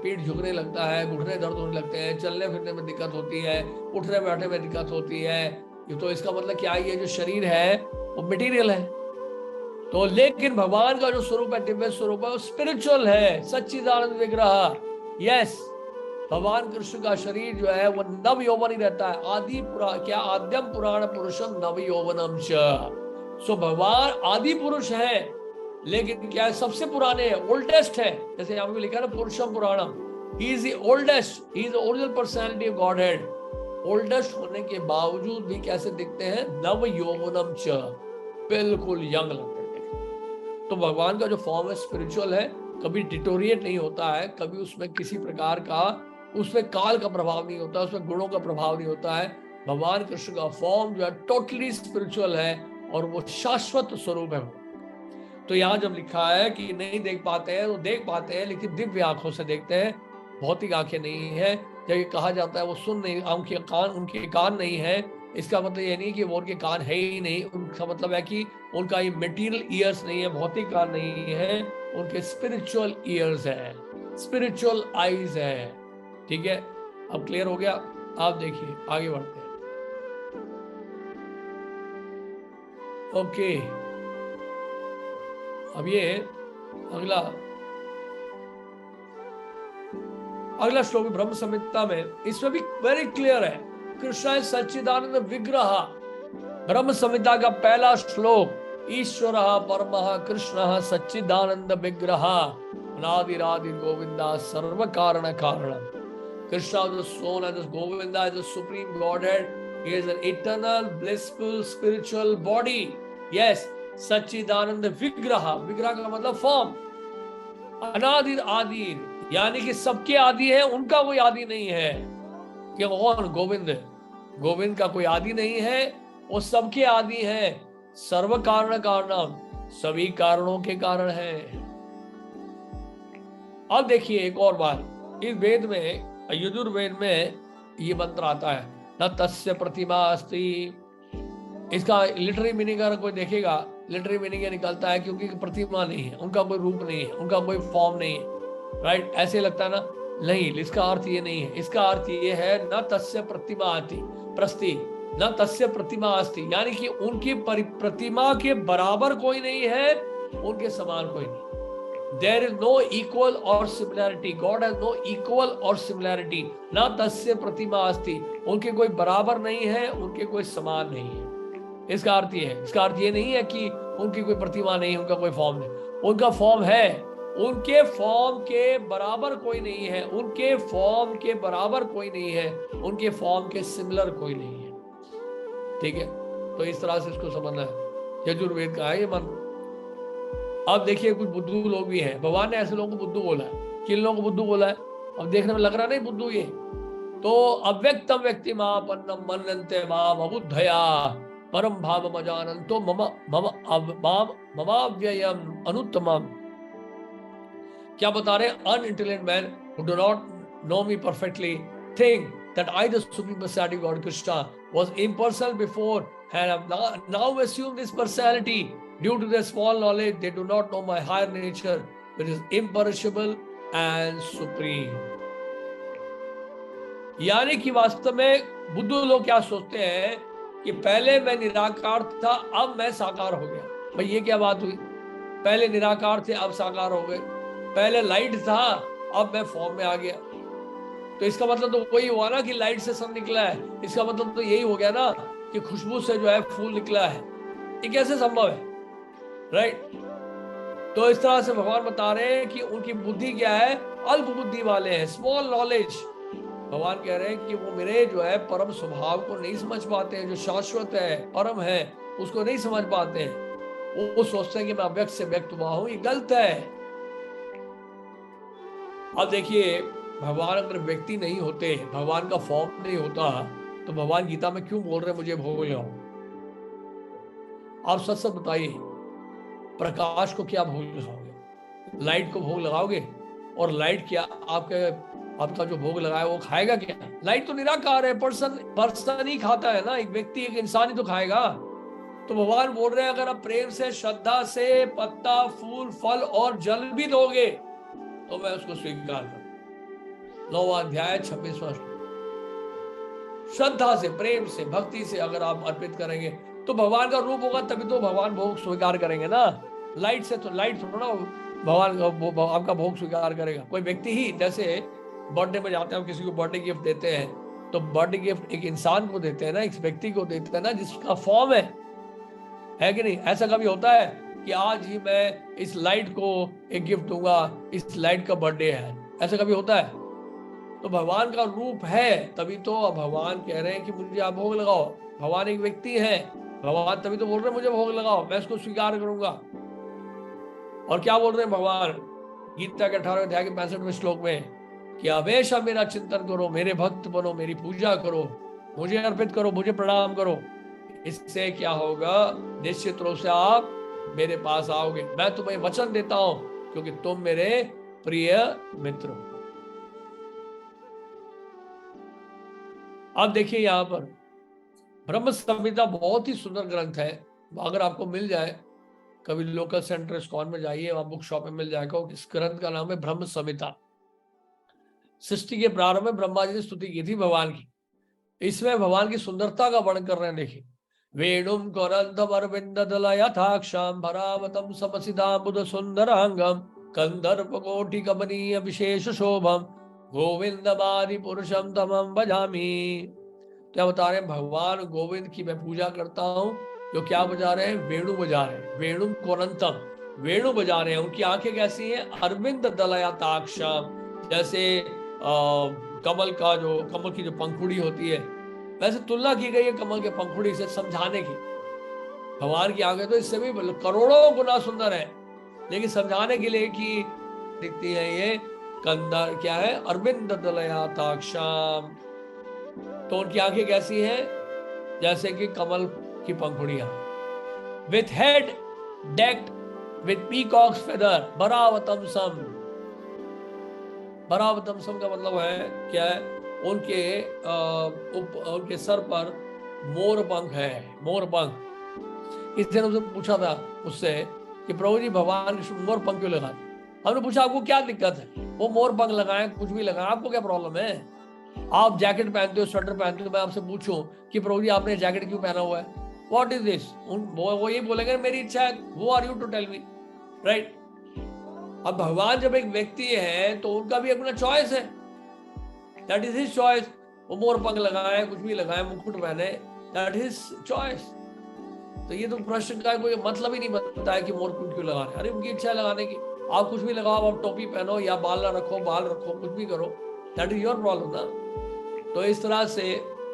[SPEAKER 1] पीठ झुकने लगता है, घुटने दर्द होने लगते हैं, चलने फिरने में दिक्कत होती है, उठने बैठने में दिक्कत होती है। तो इसका मतलब क्या है, ये जो शरीर है वो मटेरियल है। तो लेकिन भगवान का जो स्वरूप है, दिव्य स्वरूप है, वो स्पिरिचुअल है, सच्चिदानंद विग्रह। यस, भगवान कृष्ण का शरीर जो है वो नव यौवन ही रहता है। क्या आद्यम पुराण पुरुषम नव यौवनम च। सो भगवान आदि पुरुष है, लेकिन क्या है, सबसे पुराने है, ओल्डेस्ट है। जैसे यहाँ पे लिखा है ना, पुरुषम पुराणम, he is the oldest, he is the original personality of Godhead. Oldest होने के बावजूद भी कैसे दिखते हैं, नव यौवनम च, बिल्कुल यंग लगते हैं। तो भगवान का जो फॉर्म है स्पिरिचुअल है, कभी डिटोरिएट नहीं होता है, कभी उसमें किसी प्रकार का, उसमें काल का प्रभाव नहीं होता, उसमें गुणों का प्रभाव नहीं होता है। भगवान कृष्ण का फॉर्म जो है टोटली स्पिरिचुअल है और वो शाश्वत स्वरूप है वो। तो यहाँ जब लिखा है कि नहीं देख पाते हैं, तो देख पाते हैं लेकिन दिव्य आंखों से देखते हैं, भौतिक आंखें नहीं है। जब ये कहा जाता है वो सुन नहीं, उनके कान नहीं है, इसका मतलब ये नहीं कि वो उनके कान है ही नहीं। उनका मतलब है कि उनका ये मटेरियल ईयर्स नहीं है, भौतिक कान नहीं है, उनके स्पिरिचुअल ईयर्स है, स्पिरिचुअल आईज है। ठीक है, अब क्लियर हो गया। आप देखिए आगे बढ़ते हैं। ओके, अब ये अगला श्लोक ब्रह्म संहिता में, इसमें भी वेरी क्लियर है, कृष्ण सच्चिदानंद विग्रह। ब्रह्म संहिता का पहला श्लोक, ईश्वर परमः कृष्ण सच्चिदानंद विग्रह अनादिरादि गोविंदा सर्व कारण कारण। Krishna is the soul and this Govinda is the supreme Godhead. He is an eternal, blissful, spiritual body. Yes, सच्चिदानंद विग्रह, विग्रह का मतलब फॉर्म, अनादिर आदिर, यानी कि सबके आदि है, उनका कोई आदि नहीं है। कि कौन, गोविंद, गोविंद का कोई आदि नहीं है, वो सबके आदि है। सर्व कारण कारणम, सभी कारणों के कारण है। अब देखिए एक और बात, इस वेद में, यजुर्वेद में ये मंत्र आता है, न तस्य प्रतिमा अस्ति। इसका लिटरी मीनिंग अगर कोई देखेगा, लिटरी मीनिंग ये निकलता है क्योंकि प्रतिमा नहीं है, उनका कोई रूप नहीं है, उनका कोई फॉर्म नहीं है। राइट, ऐसे लगता है ना, नहीं, इसका अर्थ ये नहीं है। इसका अर्थ ये है, न तस्य प्रतिमा आती प्रस्ति, न तस्य प्रतिमा अस्ति, यानी कि उनकी प्रतिमा के बराबर कोई नहीं है, उनके समान कोई नहीं। There is no equal or similarity. God has no equal or similarity. ना तस्य प्रतिमा अस्ति, उनके कोई बराबर नहीं है, उनके कोई समान नहीं है। इसका अर्थ ये है, इसका अर्थ ये नहीं है कि उनकी कोई प्रतिमा नहीं, उनका कोई फॉर्म नहीं। उनका फॉर्म है, उनके फॉर्म के बराबर कोई नहीं है, उनके फॉर्म के बराबर कोई नहीं है, उनके फॉर्म के सिमिलर कोई नहीं है। ठीक है, तो इस तरह से इसको समझना है। यजुर्वेद का है ये मंत्र। अब देखिए कुछ बुद्धू लोग भी हैं, भगवान ने ऐसे लोगों को बुद्धू बोला है। किन लोगों को बुद्धू बोला है? अब देखने में लग रहा नहीं बुद्धू ये, तो अव्यक्तम व्यक्ति मापन्नम मनन्ते माम अबुद्धया परम भाव मजानन्तो ममाव्ययम अनुत्तमम। क्या बता रहे? Unintelligent man who do not know me perfectly think that I, the supreme personality God Krishna, was impersonal before and have now assumed this personality. Due to their small knowledge, they do not know my higher nature, which is imperishable and supreme. यानी कि वास्तव में बुद्धू लोग क्या सोचते हैं कि पहले मैं निराकार था, अब मैं साकार हो गया। भाई ये क्या बात हुई? पहले निराकार थे, अब साकार हो गए। पहले लाइट था, अब मैं फॉर्म में आ गया। तो इसका मतलब तो वही हुआ ना कि लाइट से सन निकला है। इसका मतलब तो यही हो गया ना कि खुशबू से जो है फूल निकला है। ये कैसे संभव है? राइट, तो इस तरह से भगवान बता रहे हैं कि उनकी बुद्धि क्या है, अल्प बुद्धि वाले हैं, स्मॉल नॉलेज। भगवान कह रहे हैं कि वो मेरे जो है परम स्वभाव को नहीं समझ पाते हैं, जो शाश्वत है, परम है, उसको नहीं समझ पाते हैं। वो सोचते हैं कि मैं अव्यक्त से व्यक्त हुआ हूं, ये गलत है। अब देखिए, भगवान अगर व्यक्ति नहीं होते, भगवान का फॉर्म नहीं होता, तो भगवान गीता में क्यों बोल रहे हैं मुझे भोग लगाओ? आप सच सच बताइए, प्रकाश को क्या भोग लगाओगे? लाइट को भोग लगाओगे? और लाइट क्या आपका जो भोग लगाया वो खाएगा क्या? लाइट तो निराकार है, पर्सन ही खाता है ना, एक व्यक्ति, एक इंसान ही तो खाएगा। तो भगवान बोल रहे हैं अगर आप प्रेम से, श्रद्धा से पत्ता, फूल, फल और जल भी दोगे तो मैं उसको स्वीकार करूं। 9वां अध्याय 26वां। श्रद्धा से, प्रेम से, भक्ति से अगर आप अर्पित करेंगे तो भगवान का रूप होगा, तभी तो भगवान भोग स्वीकार करेंगे ना। लाइट से तो, लाइट थोड़ा ना भगवान आपका भोग स्वीकार करेगा। कोई व्यक्ति ही, जैसे बर्थडे में जाते हैं, किसी को बर्थडे गिफ्ट देते हैं, तो बर्थडे गिफ्ट एक इंसान को देते हैं ना, एक व्यक्ति को देते हैं ना, जिसका फॉर्म है कि नहीं? ऐसा कभी होता है कि आज ही मैं इस लाइट को एक गिफ्ट दूंगा, इस लाइट का बर्थडे है, ऐसा कभी होता है? तो भगवान का रूप है, तभी तो भगवान कह रहे हैं कि मुझे आप भोग लगाओ। भगवान एक व्यक्ति है, भगवान तभी तो बोल रहे हैं मुझे भोग लगाओ, मैं इसको स्वीकार करूंगा। और क्या बोल रहे हैं भगवान गीता के 18वें अध्याय के 65वें श्लोक में कि हमेशा मेरा चिंतन करो, मेरे भक्त बनो, मेरी पूजा करो, मुझे अर्पित करो, मुझे प्रणाम करो। इससे क्या होगा? निश्चित रूप से आप मेरे पास आओगे। मैं तुम्हें वचन देता हूं क्योंकि तुम मेरे प्रिय मित्र हो। अब देखिए, यहां पर ब्रह्म संहिता बहुत ही सुंदर ग्रंथ है। अगर आपको मिल जाए, कभी लोकल सेंटर इस्कॉन में जाइए, वहां बुक शॉप में मिल जाएगा। इस ग्रंथ का नाम है ब्रह्म संहिता। सृष्टि के प्रारंभ में ब्रह्मा जी ने स्तुति की थी भगवान की। इसमें भगवान की सुंदरता का वर्णन कर रहे हैं। देखिए, वेणुम करंधम अरविंद दल यथाक्षाम भरावतम समसिदाबुध सुंदरांगम कंदर्प कोटि कमनीय विशेष शोभम गोविंदमादि पुरुषम तमम भजामि। क्या बता रहे हैं? भगवान गोविंद की मैं पूजा करता हूँ, जो क्या बजा रहे हैं? वेणु बजा रहे हैं। वेणु कोरंतम, वेणु बजा रहे हैं। उनकी आंखें कैसी हैं? अरविंद दलयताक्षम, जैसे कमल का जो, कमल की जो पंखुड़ी होती है, वैसे तुलना की गई है कमल के पंखुड़ी से समझाने की। भगवान की आंखें तो इससे भी करोड़ों गुना सुंदर है, लेकिन समझाने के लिए कि दिखती है ये कंदर क्या है? अरविंद दलयताक्षम। तो उनकी आंखें कैसी हैं? जैसे कि कमल की पंखुड़ियां। With head decked with peacock's feather बरावतम सम। बरावतम सम का मतलब है क्या है? उनके सर पर मोर पंख है, मोर पंख। किसी ने उसे पूछा था उससे कि प्रभु जी भगवान कृष्ण मोर पंख क्यों लगाए? हमने पूछा आपको क्या दिक्कत है? वो मोर पंख लगाए, कुछ भी लगाए, आपको क्या प्रॉब्लम है? आप जैकेट पहनते हो, स्वेटर पहनते हो, मैं आपसे पूछूं कि प्रभु जी आपने जैकेट क्यों पहना हुआ है? What is this? वो ये बोलेंगे मेरी इच्छा है। वो are you to tell me, right? अब भगवान जब एक व्यक्ति है तो उनका भी अपना चॉइस है, दैट इज हिज चॉइस। वो मोर पंख लगाए, कुछ भी लगाए, मुकुट पहने, दैट इज चॉइस। तो ये तो प्रश्न का कोई मतलब ही नहीं बनता है कि मोर पंख क्यों लगा रहे हैं। अरे उनकी इच्छा है लगाने की, आप कुछ भी लगाओ, आप टोपी पहनो या बाल ना रखो, बाल रखो, कुछ भी करो, दैट इज योर प्रॉब्लम ना। तो इस तरह से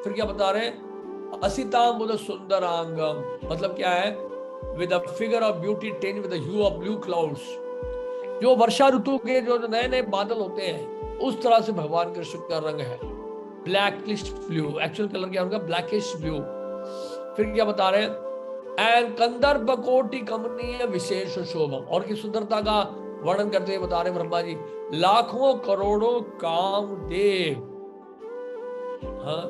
[SPEAKER 1] फिर क्या बता रहे हैं? असितांबुद सुंदरांगम, मतलब क्या है? With a figure of beauty ten with the hue of blue clouds. जो वर्षा ऋतु के जो नए नए बादल होते हैं, उस तरह से भगवान कृष्ण का रंग है, ब्लैकिश ब्लू। एक्चुअल कलर क्या होगा? Blackish blue. फिर क्या बता रहे हैं? एंड कंदर्प कोटि कमनीय विशेष शोभम। और की सुंदरता का वर्णन करते हुए बता रहे ब्रह्मा जी, लाखों करोड़ों कामदेव, हाँ,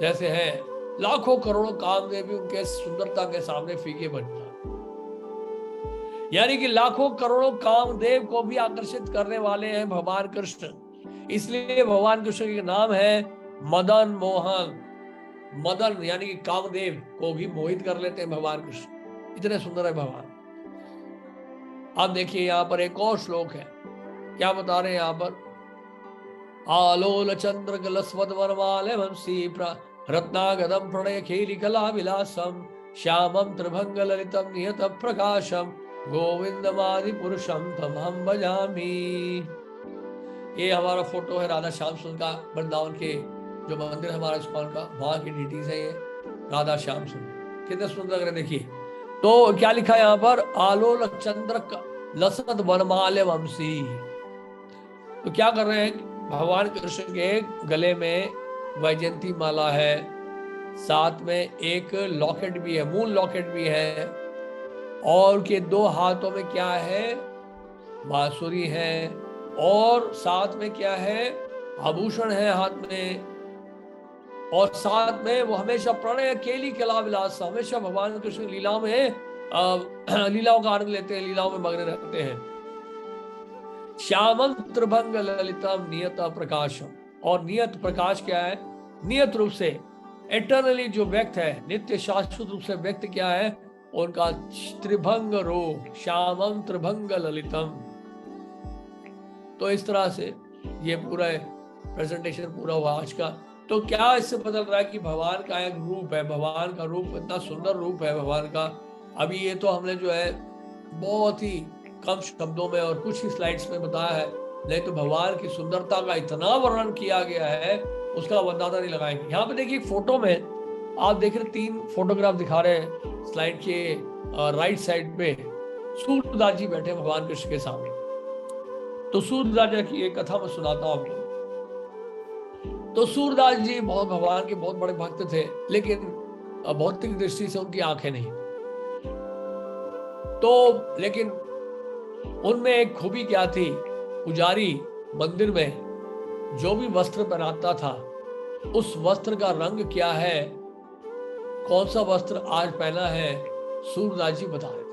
[SPEAKER 1] जैसे है लाखों करोड़ों कामदेव भी उनके सुंदरता के सामने फीके बनता। यानी कि लाखों करोड़ों कामदेव को भी आकर्षित करने वाले हैं भगवान कृष्ण। इसलिए भगवान कृष्ण के नाम है मदन मोहन। मदन यानी कि कामदेव को भी मोहित कर लेते हैं भगवान कृष्ण, इतने सुंदर है भगवान। अब देखिए यहां पर एक और श्लोक है, क्या बता रहे हैं यहां पर? आलोल चंद्र गलस्वद वनमाले वंशी रत्नागदम प्रणय खेली कला विलासम श्यामम त्रिभंग ललितम नियत प्रकाशम गोविंदमादि पुरुषम तमहम भजामि। ये हमारा फोटो है राधा श्याम सुंदर का, वृंदावन के जो मंदिर है हमारा इस्कॉन का, वहां की डिटीज है ये राधा श्याम सुंदर, कितने सुंदर लग रहे देखिए। तो क्या लिखा है यहाँ पर, आलोल चंद्र लसत वनमाल्य वंशी। तो क्या कर रहे हैं, भगवान कृष्ण के गले में वैजयंती माला है, साथ में एक लॉकेट भी है, मून लॉकेट भी है, और उनके दो हाथों में क्या है, बांसुरी है, और साथ में क्या है, आभूषण है हाथ में, और साथ में वो हमेशा प्रणय केली कला विलास, हमेशा भगवान कृष्ण लीलाओं में लीलाओं का आनंद लेते हैं, लीलाओं में मग्न रहते हैं। श्यामं त्रिभंग ललितम नियत प्रकाशम, और नियत प्रकाश क्या है, नियत रूप से एटर्नली जो व्यक्त है, नित्य शाश्वत रूप से व्यक्त क्या है, उनका त्रिभंग रूप, श्यामं त्रिभंग ललितम। तो इस तरह से ये पूरा प्रेजेंटेशन पूरा हुआ आज का। तो क्या इससे बदल रहा है कि भगवान का एक रूप है, भगवान का रूप इतना सुंदर रूप है भगवान का। अभी ये तो हमने जो है बहुत ही कम शब्दों में और कुछ ही स्लाइड्स में बताया है, नहीं तो भगवान की सुंदरता का इतना वर्णन किया गया है, उसका अंदाजा नहीं लगाएंगे। यहाँ पे देखिए फोटो में आप देख रहे 3 फोटोग्राफ दिखा रहे हैं स्लाइड के राइट साइड पे, सूरदास जी बैठे भगवान कृष्ण के सामने। तो सूरदास जी की एक कथा मैं सुनाता हूँ आपको। तो सूरदास जी बहुत भगवान के बहुत बड़े भक्त थे, लेकिन भौतिक दृष्टि से उनकी आंखें नहीं। तो लेकिन उनमें एक खूबी क्या थी, पुजारी मंदिर में जो भी वस्त्र पहनाता था, उस वस्त्र का रंग क्या है, कौन सा वस्त्र आज पहना है, सूरदास जी बता रहे थे।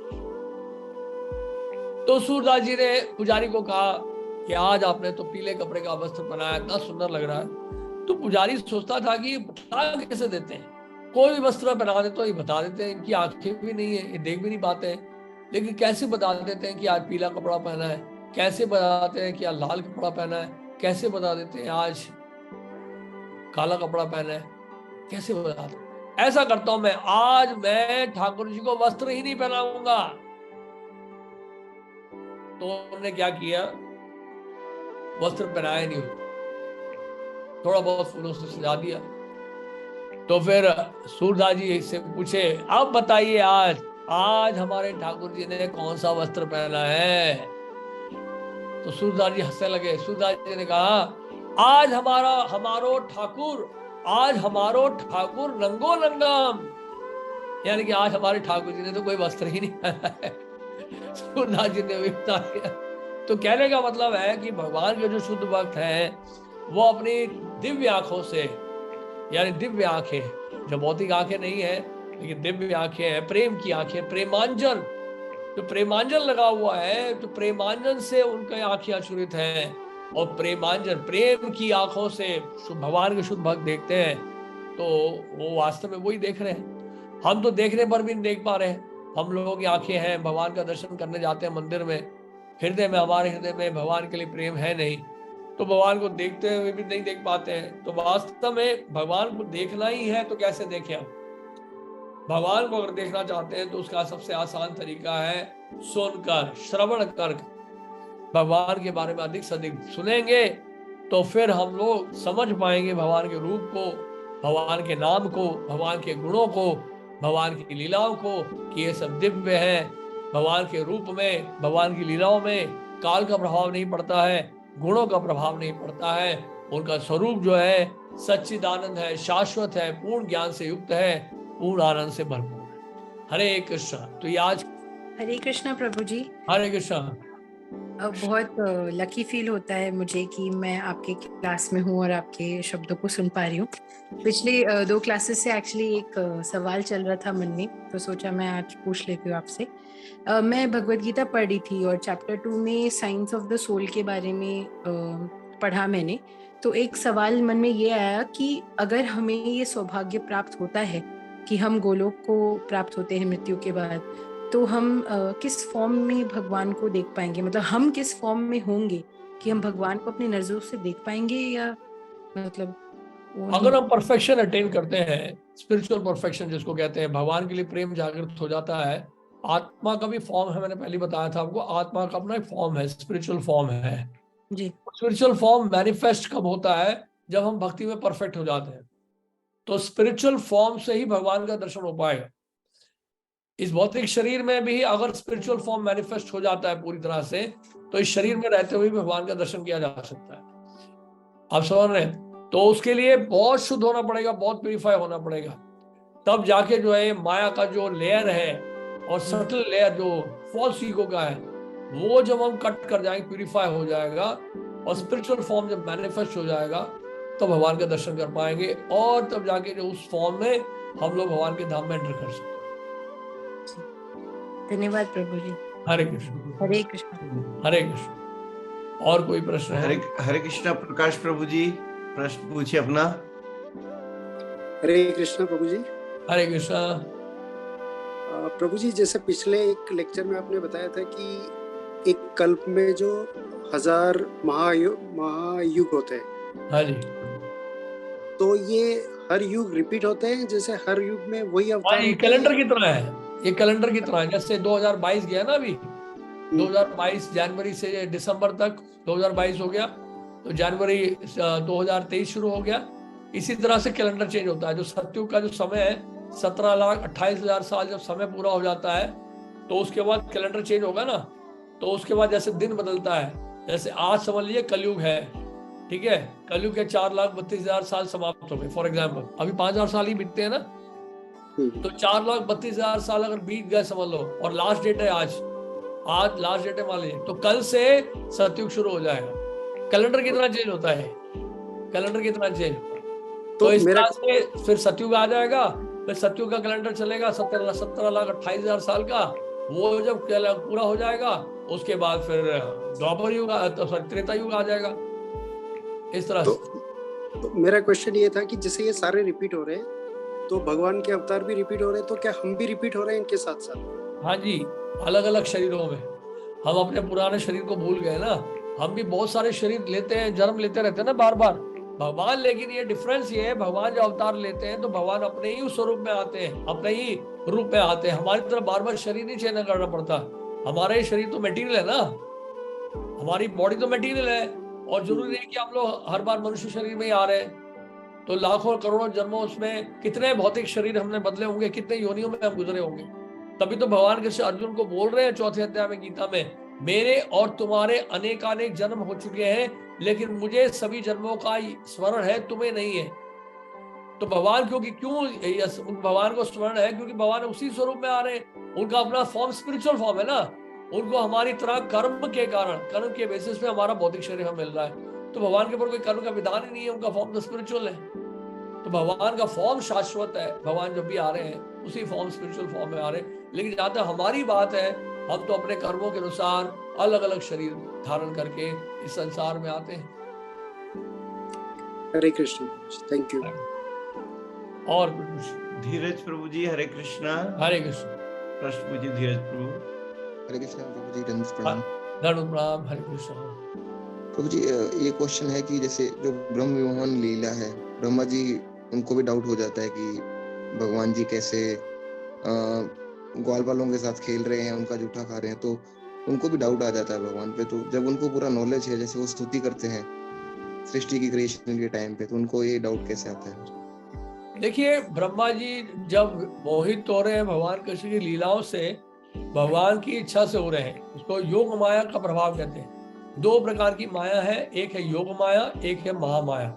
[SPEAKER 1] तो सूरदास जी ने पुजारी को कहा कि आज आपने तो पीले कपड़े का वस्त्र पहनाया, इतना सुंदर लग रहा है। तो पुजारी सोचता था कि बता कैसे देते हैं, कोई भी वस्त्र पहना दे तो ये बता देते हैं, इनकी आंखें भी नहीं है, ये देख भी नहीं पाते हैं, लेकिन कैसे बता देते हैं कि आज पीला कपड़ा पहना है, कैसे बताते हैं कि आज लाल कपड़ा पहना है, कैसे बता देते हैं आज काला कपड़ा पहना है, कैसे बताते। ऐसा करता हूं मैं, आज मैं ठाकुर जी को वस्त्र ही नहीं पहनाऊंगा। तो उन्होंने क्या किया, वस्त्र पहनाया नहीं, थोड़ा बहुत फूलों से सजा दिया। तो फिर सूरदास जी से पूछे, अब बताइए आज हमारे ठाकुर जी ने कौन सा वस्त्र पहना है। तो सूरदास जी हंसने लगे। सूरदास जी ने कहा, आज हमारो ठाकुर नंगो नंगम, यानी कि आज हमारे ठाकुर जी ने तो कोई वस्त्र ही नहीं पहना है। सूरदास जी ने भी बता दिया। तो कहने का मतलब है कि भगवान के जो शुद्ध भक्त हैं, वो अपनी दिव्य आंखों से, यानी दिव्य आंखें, जो भौतिक आंखें नहीं है लेकिन दिव्य आंखें हैं, प्रेम की आंखें, प्रेमांजन, जो प्रेमांजन लगा हुआ है, तो प्रेमांजन से उनके आंखें आचुरित हैं, और प्रेमांजन, प्रेम की आंखों से भगवान के शुद्ध भक्त देखते हैं, तो वो वास्तव में वही देख रहे हैं। हम तो देखने पर भी नहीं देख पा रहे हैं। हम लोगों की आंखें हैं, भगवान का दर्शन करने जाते हैं मंदिर में, हृदय में, हमारे हृदय में भगवान के लिए प्रेम है नहीं, तो भगवान को देखते हुए भी नहीं देख पाते हैं। तो वास्तव में भगवान को देखना ही है तो कैसे देखें हम। भगवान को अगर देखना चाहते हैं तो उसका सबसे आसान तरीका है सुनकर, श्रवण कर, भगवान के बारे में अधिक से अधिक सुनेंगे, तो फिर हम लोग समझ पाएंगे भगवान के रूप को, भगवान के नाम को, भगवान के गुणों को, भगवान की लीलाओं को, कि ये सब दिव्य है। भगवान के रूप में, भगवान की लीलाओं में काल का प्रभाव नहीं पड़ता है, गुणों का प्रभाव नहीं पड़ता है। उनका स्वरूप जो है सच्चिदानंद है, शाश्वत है, पूर्ण ज्ञान से युक्त है, पूर्ण आनंद से भरपूर है। हरे कृष्ण। तो ये आज
[SPEAKER 2] हरे कृष्णा प्रभु जी।
[SPEAKER 1] हरे कृष्ण।
[SPEAKER 2] बहुत लकी फील होता है मुझे कि मैं आपके क्लास में हूँ और आपके शब्दों को सुन पा रही हूँ। पिछले 2 क्लासेस से एक्चुअली एक सवाल चल रहा था मन में, तो सोचा मैं आज पूछ लेती हूँ आपसे। मैं भगवत गीता पढ़ रही थी और चैप्टर 2 में साइंस ऑफ द सोल के बारे में पढ़ा मैंने। तो एक सवाल मन में ये आया कि अगर हमें ये सौभाग्य प्राप्त होता है कि हम गोलोक को प्राप्त होते हैं मृत्यु के बाद, तो हम किस फॉर्म में भगवान को देख पाएंगे, मतलब हम किस फॉर्म में होंगे कि हम भगवान को अपनी नजरों से देख पाएंगे, या मतलब
[SPEAKER 1] अगर हम परफेक्शन अटेन करते हैं, स्पिरिचुअल परफेक्शन जिसको कहते हैं, भगवान के लिए प्रेम जागृत हो जाता है। आत्मा का भी फॉर्म है, मैंने पहले बताया था आपको, आत्मा का अपना एक फॉर्म है, स्पिरिचुअल फॉर्म है।
[SPEAKER 2] जी।
[SPEAKER 1] स्पिरिचुअल फॉर्म मैनिफेस्ट कब होता है? जब हम भक्ति में परफेक्ट हो जाते हैं। तो स्पिरिचुअल फॉर्म से ही भगवान का दर्शन हो पाएगा। इस भौतिक शरीर में भी अगर स्पिरिचुअल फॉर्म मैनिफेस्ट हो जाता है पूरी तरह से, तो इस शरीर में रहते हुए भगवान का दर्शन किया जा सकता है। आप समझ रहे हैं? तो उसके लिए बहुत शुद्ध होना पड़ेगा, बहुत प्यूरिफाई होना पड़ेगा, तब जाके जो है माया का जो लेयर है और सटल लेयर जो फॉल्स ईगो का है, वो जब हम कट कर जाएंगे, प्यूरिफाई हो जाएगा और स्पिरिचुअल फॉर्म जब मैनिफेस्ट हो जाएगा, तो भगवान का दर्शन कर पाएंगे और तब जाके जो उस फॉर्म में हम लोग भगवान के धाम में एंटर कर सकते हैं।
[SPEAKER 2] धन्यवाद प्रभु जी।
[SPEAKER 1] हरे कृष्ण।
[SPEAKER 2] हरे कृष्ण।
[SPEAKER 1] हरे कृष्ण। और कोई प्रश्न है?
[SPEAKER 3] हरे कृष्णा। प्रकाश प्रभु जी, प्रश्न पूछिए अपना।
[SPEAKER 4] हरे कृष्णा प्रभु जी।
[SPEAKER 1] हरे कृष्णा।
[SPEAKER 4] प्रभु जी, जैसे पिछले एक लेक्चर में आपने बताया था कि एक कल्प में जो 1000 महायुग होते हैं।
[SPEAKER 1] हाँ जी।
[SPEAKER 4] तो ये हर युग रिपीट होते हैं, जैसे हर युग में वही अवतार?
[SPEAKER 1] ये कैलेंडर की तरह है, ये कैलेंडर की तरह है। जैसे 2022 गया ना, अभी 2022 जनवरी से दिसंबर तक 2022 हो गया, तो जनवरी 2023 शुरू हो गया। इसी तरह से कैलेंडर चेंज होता है। जो सतयुग का जो समय है 17,28,000 साल, जब समय पूरा हो जाता है तो उसके बाद कैलेंडर चेंज होगा ना। तो उसके बाद जैसे दिन बदलता है, जैसे आज समझ लीजिए कलयुग है, ठीक है, कलयुग के 4,32,000 साल समाप्त हो गए फॉर एग्जाम्पल। अभी 5,000 साल ही बीतते हैं ना, तो 4,32,000 साल अगर बीत गए समझ लो, और लास्ट डेट है आज लास्ट डेट है मान लीजिए, तो कल से सतयुग शुरू हो जाएगा। कैलेंडर कितना चेंज होता है, कैलेंडर कितना चेंज होता है। तो इस तरह से फिर सतयुग आ जाएगा, फिर सतयुग का कैलेंडर चलेगा 17,28,000 साल का। वो जब पूरा हो जाएगा उसके बाद फिर द्वापर युग त्रेता युग आ जाएगा। इस तरह
[SPEAKER 4] तो मेरा क्वेश्चन ये था कि जैसे ये सारे रिपीट हो रहे हैं, तो भगवान के अवतार भी रिपीट हो रहे हैं, तो क्या हम भी रिपीट हो रहे हैं इनके साथ साथ?
[SPEAKER 1] हाँ जी, अलग अलग शरीरों में। हम अपने पुराने शरीर को भूल गए ना, हम भी बहुत सारे शरीर लेते हैं, जन्म लेते रहते हैं ना बार बार भगवान। लेकिन ये डिफरेंस ये है, भगवान जो अवतार लेते हैं तो भगवान अपने ही स्वरूप में आते हैं, अपने ही रूप में आते हैं। हमारी तरफ बार बार शरीर नहीं चेंज करना पड़ता। हमारा ही शरीर तो मटेरियल है ना, हमारी बॉडी तो मटेरियल है, और जरूरी नहीं कि हम लोग हर बार मनुष्य शरीर में ही आ रहे हैं। तो लाखों करोड़ों जन्मों उसमें कितने भौतिक शरीर हमने बदले होंगे, कितने योनियों में हम गुजरे होंगे। तभी तो भगवान कृष्ण अर्जुन को बोल रहे हैं 4थे अध्याय में गीता में, मेरे और तुम्हारे अनेकानेक जन्म हो चुके हैं, लेकिन मुझे सभी जन्मों का स्मरण है, तुम्हें नहीं है। तो भगवान क्यों भगवान को स्मरण है? क्योंकि भगवान उसी स्वरूप में आ रहे हैं। उनका अपना फॉर्म स्पिरिचुअल फॉर्म है ना। उनको हमारी तरह कर्म के कारण, कर्म के बेसिस पे हमारा भौतिक शरीर हमें मिल रहा है। तो भगवान के ऊपर कोई कर्म का विधान ही नहीं है, उनका फॉर्म तो स्पिरिचुअल है। तो भगवान का फॉर्म शाश्वत है। भगवान जब भी आ रहे हैं उसी फॉर्म स्पिरिचुअल फॉर्म में आ रहे हैं। लेकिन जहां तक हमारी बात है, हम तो अपने कर्मों के अनुसार अलग अलग शरीर धारण करके इस संसार में आते हैं।
[SPEAKER 4] हरे कृष्ण, थैंक यू।
[SPEAKER 1] और कुछ?
[SPEAKER 3] धीरज प्रभु जी, हरे कृष्णा।
[SPEAKER 1] हरे कृष्ण।
[SPEAKER 3] प्रश्न पूछिए धीरज प्रभु।
[SPEAKER 5] हरे कृष्णा प्रभु जी, दंड प्रणाम।
[SPEAKER 1] दंड प्रणाम। हरे कृष्ण।
[SPEAKER 5] प्रभु जी, ये क्वेश्चन है कि जैसे जो ब्रह्म विमोहन लीला है, ब्रह्मा जी उनको भी डाउट हो जाता है कि भगवान जी कैसे ग्वाल बालों के साथ खेल रहे हैं, उनका जूठा खा रहे हैं, तो उनको भी डाउट आ जाता है भगवान पे। तो जब उनको पूरा नॉलेज है, जैसे वो स्तुति करते हैं सृष्टि की क्रिएशन के टाइम पे, तो उनको ये डाउट कैसे आता है?
[SPEAKER 1] देखिए, ब्रह्मा जी जब मोहित हो रहे हैं भगवान कृष्ण की लीलाओं से, भगवान की इच्छा से हो रहे हैं, उसको योग माया का प्रभाव कहते हैं। 2 प्रकार की माया है, एक है योग माया, एक है महामाया।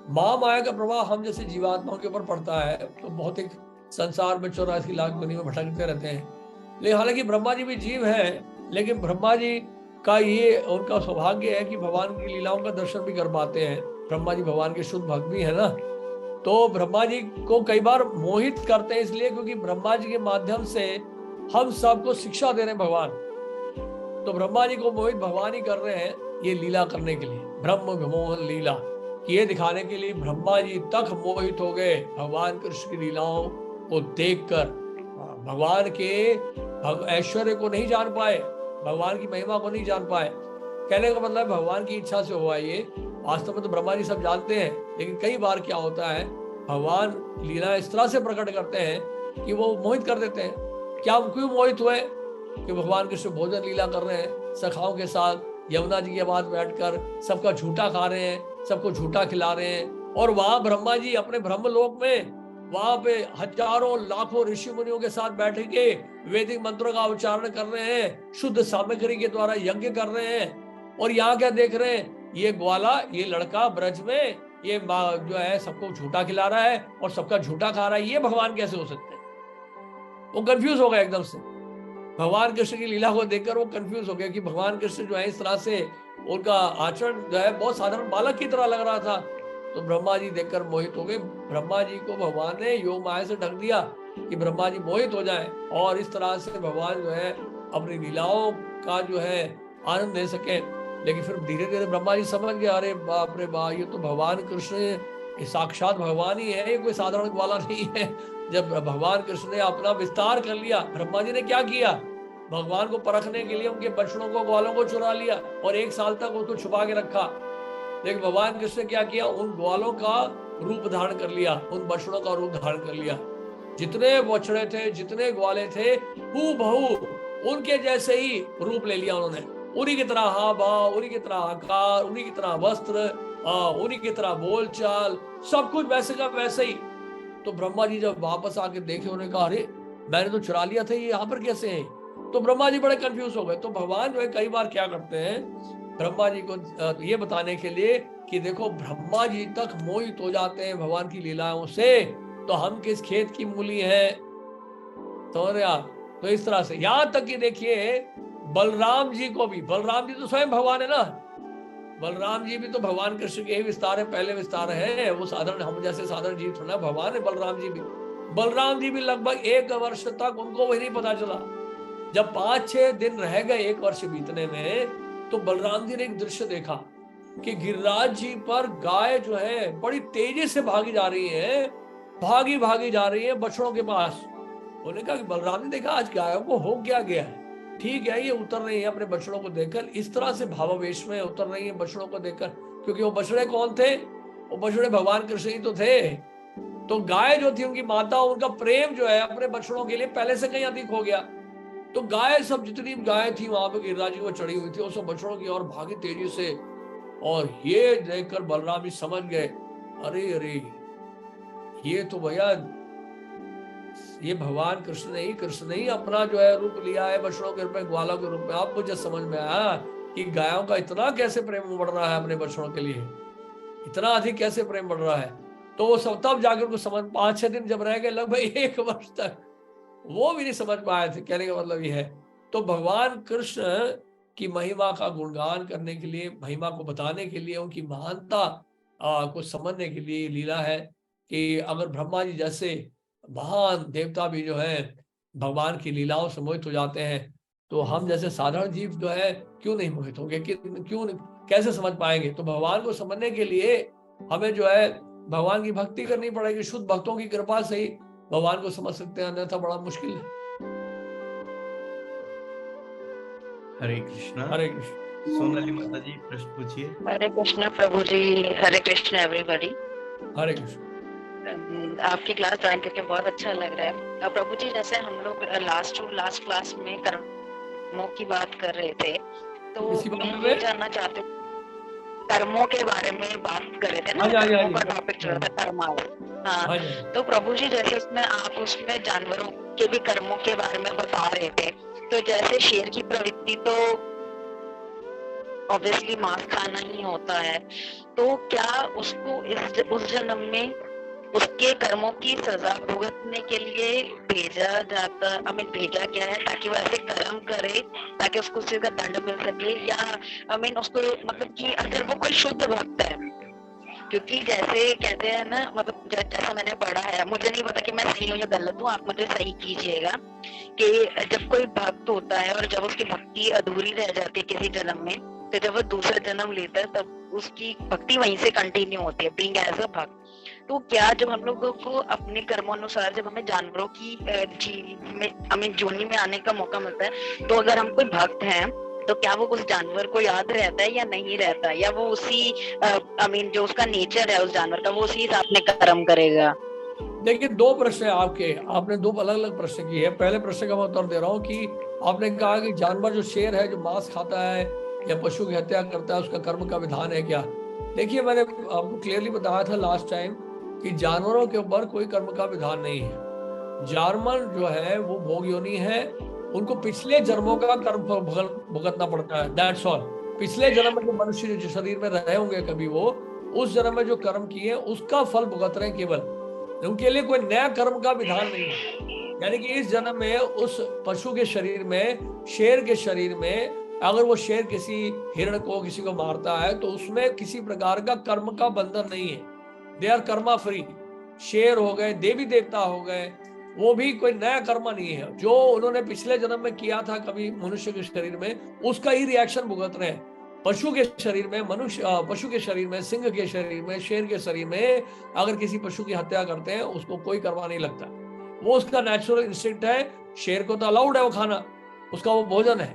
[SPEAKER 1] महामाया का प्रभाव हम जैसे जीवात्माओं के ऊपर पड़ता है, तो भौतिक संसार में 84 लाख योनि में भटकते रहते हैं। लेकिन हालांकि ब्रह्मा जी भी जीव हैं, लेकिन ब्रह्मा जी का ये उनका सौभाग्य है कि भगवान की लीलाओं का दर्शन भी कर पाते हैं। ब्रह्मा जी भगवान के शुद्ध भक्त भी है ना। तो ब्रह्मा जी को कई बार मोहित करते हैं, इसलिए क्योंकि ब्रह्मा जी के माध्यम से हम सबको शिक्षा दे रहे हैं भगवान। तो ब्रह्मा जी को मोहित भगवान ही कर रहे हैं, ये लीला करने के लिए, ब्रह्म विमोहन लीला ये दिखाने के लिए ब्रह्मा जी तक मोहित हो गए भगवान कृष्ण की लीलाओं को देखकर। भगवान के ऐश्वर्य को नहीं जान पाए, भगवान की महिमा को नहीं जान पाए। कहने का मतलब भगवान की इच्छा से हुआ ये। वास्तव में तो ब्रह्मा जी सब जानते हैं, लेकिन कई बार क्या होता है, भगवान लीला इस तरह से प्रकट करते हैं कि वो मोहित कर देते हैं। क्या क्यों मोहित हुए? कि भगवान कृष्ण भोजन लीला कर रहे हैं सखाओं के साथ, यमुना जी के पास बैठकर सबका झूठा खा रहे हैं, सबको झूठा खिला रहे हैं। और वहां ब्रह्मा जी अपने ब्रह्मलोक में वहां पे हजारों लाखों ऋषि मुनियों के साथ बैठ के वैदिक मंत्रों का उच्चारण कर रहे हैं, शुद्ध सामग्री के द्वारा यज्ञ कर रहे हैं। और यहाँ क्या देख रहे हैं, ये ग्वाला, ये लड़का ब्रज में ये जो है सबको झूठा खिला रहा है और सबका झूठा खा रहा है, ये भगवान कैसे हो सकते हैं। वो कंफ्यूज हो गया एकदम से, भगवान कृष्ण की लीला को देखकर वो कंफ्यूज हो गया कि भगवान कृष्ण जो है इस तरह से उनका आचरण जो है बहुत साधारण बालक की तरह लग रहा था। तो ब्रह्मा जी देखकर मोहित हो गए। ब्रह्मा जी को भगवान ने योग माया से ढक दिया कि ब्रह्मा जी मोहित हो जाएं और इस तरह से भगवान जो है अपनी लीलाओं का जो है आनंद ले सके। लेकिन फिर धीरे धीरे ब्रह्मा जी समझ गए, अरे बाप रे बाप, ये तो भगवान कृष्ण, ये साक्षात भगवान ही है, ये कोई साधारण ग्वाला नहीं है। जब भगवान कृष्ण ने अपना विस्तार कर लिया, ब्रह्मा जी ने क्या किया, भगवान को परखने के लिए उनके बछड़ों को, ग्वालों को चुरा लिया और 1 साल तक उसको छुपा के रखा। लेकिन भगवान कृष्ण ने क्या किया, उन ग्वालों का रूप धारण कर लिया, उन बछड़ों का रूप धारण कर लिया। जितने बछड़े थे, जितने ग्वाले थे, हूबहू उनके जैसे ही रूप ले लिया उन्होंने। उन्हीं की तरह हाव भाव, उन्हीं की तरह आकार, उन्हीं की तरह वस्त्र, उन्हीं की तरह बोलचाल, सब कुछ वैसे का वैसे ही। तो ब्रह्मा जी जब वापस आके देखे, उन्होंने कहा, अरे मैंने तो चुरा लिया था, ये यहाँ पर कैसे है। तो ब्रह्मा जी बड़े कंफ्यूज हो गए। तो भगवान जो है कई बार क्या करते हैं, ब्रह्मा जी को ये बताने के लिए कि देखो ब्रह्मा जी तक मोहित हो जाते हैं भगवान की लीलाओं से, तो हम किस खेत की मूली हैं। तो इस तरह से यहां तक कि देखिए बलराम जी को भी, बलराम जी तो स्वयं भगवान है ना, बलराम जी भी तो भगवान कृष्ण के ही विस्तार है, पहले विस्तार है। वो साधारण, हम जैसे साधारण जीव थोड़ा भगवान है बलराम जी भी। बलराम जी भी लगभग 1 वर्ष तक उनको वही नहीं पता चला। जब 5-6 दिन रह गए 1 वर्ष बीतने में, तो बलराम जी ने एक दृश्य देखा कि गिरिराज जी पर गाय जो है बड़ी तेजी से भागी जा रही है, भागी जा रही है बछड़ों के पास। उन्होंने कहा कि बलराम ने देखा आज गायों को हो क्या गया है, ठीक है ये उतर रही है अपने बछड़ों को देखकर, इस तरह से भावावेश में उतर रही है बछड़ों को देखकर। क्योंकि वो बछड़े कौन थे, वो बछड़े भगवान कृष्ण ही तो थे। तो गाय जो थी उनकी माता, उनका प्रेम जो है अपने बछड़ों के लिए पहले से कहीं अधिक हो गया। तो गाय सब, जितनी गाय थी वहां पे गिरिराज जी को चढ़ी हुई थी, वो सब बछड़ों की ओर भागी तेजी से। और ये देखकर बलराम जी समझ गए, अरे अरे ये तो भैया ये भगवान कृष्ण ने ही अपना जो है रूप लिया है बछड़ों के रूप में, ग्वालों के रूप में। अब मुझे समझ में आया कि गायों का इतना कैसे प्रेम बढ़ रहा है अपने बछड़ों के लिए, इतना अधिक कैसे प्रेम बढ़ रहा है। तो वो सब तब जाकर उनको समझ, 5-6 दिन जब रह गए, लगभग 1 वर्ष तक वो भी नहीं समझ पाए थे। कहने का मतलब ये है, तो भगवान कृष्ण की महिमा का गुणगान करने के लिए, महिमा को बताने के लिए, उनकी महानता को समझने के लिए लीला है कि अगर ब्रह्मा जी जैसे महान देवता भी जो है भगवान की लीलाओं से मोहित हो जाते हैं, तो हम जैसे साधारण जीव जो है क्यों नहीं मोहित होंगे, क्यों कैसे समझ पाएंगे। तो भगवान को समझने के लिए हमें जो है भगवान की भक्ति करनी पड़ेगी। शुद्ध भक्तों की कृपा से ही भगवान को समझ सकते हैं, अन्यथा बड़ा मुश्किल है।
[SPEAKER 3] हरे कृष्णा।
[SPEAKER 1] हरे कृष्ण।
[SPEAKER 3] सोनाली माता जी प्रश्न पूछिए।
[SPEAKER 6] हरे कृष्ण प्रभु जी, हरे कृष्ण एवरीबॉडी।
[SPEAKER 1] हरे कृष्ण।
[SPEAKER 6] आपकी क्लास ज्वाइन करके बहुत अच्छा लग रहा है। प्रभु जी जैसे हम लोग लास्ट क्लास में कर्मों की बात कर रहे थे, तो मैं ये जानना चाहती हूँ, कर्मों के बारे में बात कर रहे थे ना, कर्मों का टॉपिक चल रहा था, कर्मा। हाँ, तो प्रभु जी जैसे उसमें जानवरों के भी कर्मों के बारे में बता रहे थे। तो जैसे शेर की प्रवृत्ति तो ऑब्वियसली मांस खाना ही होता है, तो क्या उसको उस जन्म में उसके कर्मों की सजा भुगतने के लिए भेजा क्या है, ताकि वो ऐसे कर्म करे ताकि उसको उसी का दंड मिल सके, या उसको मतलब कि अगर वो कोई शुद्ध भक्त है, क्योंकि जैसे कहते हैं ना, मतलब जैसा मैंने पढ़ा है, मुझे नहीं पता कि मैं सही हूँ या गलत हूँ, आप मुझे सही कीजिएगा, कि जब कोई भक्त होता है और जब उसकी भक्ति अधूरी रह जाती है किसी जन्म में, तो जब वो दूसरा जन्म लेता है तब उसकी भक्ति वहीं से कंटिन्यू होती है, बीइंग एज अ भक्त। तो क्या जब हम लोगों को अपने कर्मों अनुसार जब हमें जानवरों की जोनी में आने का मौका मिलता है, तो अगर हम कोई भक्त हैं तो क्या वो उस जानवर को याद रहता है या नहीं रहता, या वो उसी जो उसका नेचर है उस जानवर का, वो उसी हिसाब से कर्म करेगा।
[SPEAKER 1] देखिए 2 प्रश्न है आपके, आपने 2 अलग अलग प्रश्न किए हैं। पहले प्रश्न का मैं उत्तर दे रहा हूँ कि आपने कहा कि जानवर जो शेर है जो मांस खाता है या पशु की हत्या करता है उसका कर्म का विधान है क्या? देखिए, मैंने आपको क्लियरली बताया था लास्ट टाइम कि जानवरों के ऊपर कोई कर्म का विधान नहीं है। जानवर जो है वो भोग योनि है, उनको पिछले जन्मों का कर्म भुगतना पड़ता है, दैट्स ऑल। पिछले जन्म में जो मनुष्य जो शरीर में रहे होंगे कभी, वो उस जन्म में जो कर्म किए उसका फल भुगत रहे हैं केवल, उनके लिए कोई नया कर्म का विधान नहीं है। यानी कि इस जन्म में उस पशु के शरीर में, शेर के शरीर में, अगर वो शेर किसी हिरण को, किसी को मारता है तो उसमें किसी प्रकार का कर्म का बंधन नहीं है, दे आर कर्मा फ्री। शेर हो गए, देवी देवता हो गए, वो भी कोई नया कर्म नहीं है, जो उन्होंने पिछले जन्म में किया था कभी मनुष्य के शरीर में उसका ही रिएक्शन भुगत रहे हैं। पशु के शरीर में, पशु के शरीर में, सिंह के शरीर में, शेर के शरीर में अगर किसी पशु की हत्या करते हैं उसको कोई कर्मा नहीं लगता, वो उसका नेचुरल इंस्टिंक्ट है। शेर को तो अलाउड है वो खाना, उसका वो भोजन है,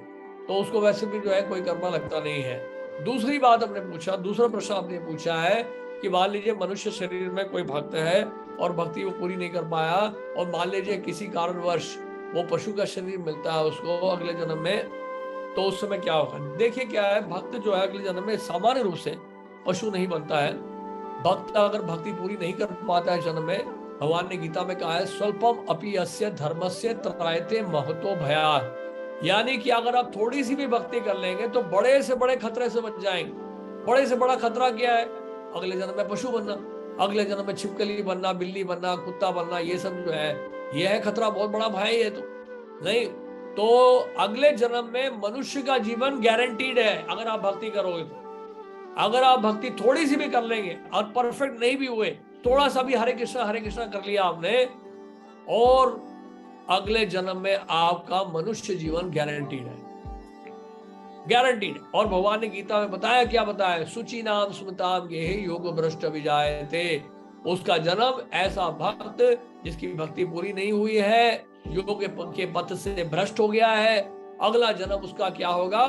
[SPEAKER 1] तो उसको वैसे भी जो है कोई कर्मा लगता नहीं है। दूसरी बात आपने पूछा, दूसरा प्रश्न आपने पूछा है कि मान लीजिए मनुष्य शरीर में कोई भक्त है और भक्ति वो पूरी नहीं कर पाया, और मान लीजिए किसी कारणवश वो पशु का शरीर मिलता है उसको अगले जन्म में, तो उस समय क्या होगा? देखिए क्या है, भक्त जो है अगले जन्म में सामान्य रूप से पशु नहीं बनता है। भक्त अगर भक्ति पूरी नहीं कर पाता है जन्म में, भगवान ने गीता में कहा है स्वल्पम अपि अस्य धर्मस्य त्रायते महतो भयात्, यानी कि अगर आप थोड़ी सी भी भक्ति कर लेंगे तो बड़े से बड़े खतरे से बच जाएंगे। बड़े से बड़ा खतरा क्या है? अगले जन्म में पशु बनना, अगले जन्म में छिपकली बनना, बिल्ली बनना, कुत्ता बनना, ये सब जो है ये है खतरा, बहुत बड़ा भय है। तो नहीं, तो अगले जन्म में मनुष्य का जीवन गारंटीड है अगर आप भक्ति करोगे तो। अगर आप भक्ति थोड़ी सी भी कर लेंगे और परफेक्ट नहीं भी हुए, थोड़ा सा भी हरे कृष्णा कर लिया आपने, और अगले जन्म में आपका मनुष्य जीवन गारंटीड है, गारंटीड। और भगवान ने गीता में बताया, क्या बताया? सुचि नाम स्मृताम गेहि योग भ्रष्ट विजायते, उसका जन्म ऐसा भक्त जिसकी भक्ति पूरी नहीं हुई है, योग के पथ से भ्रष्ट हो गया है, अगला जन्म उसका क्या होगा?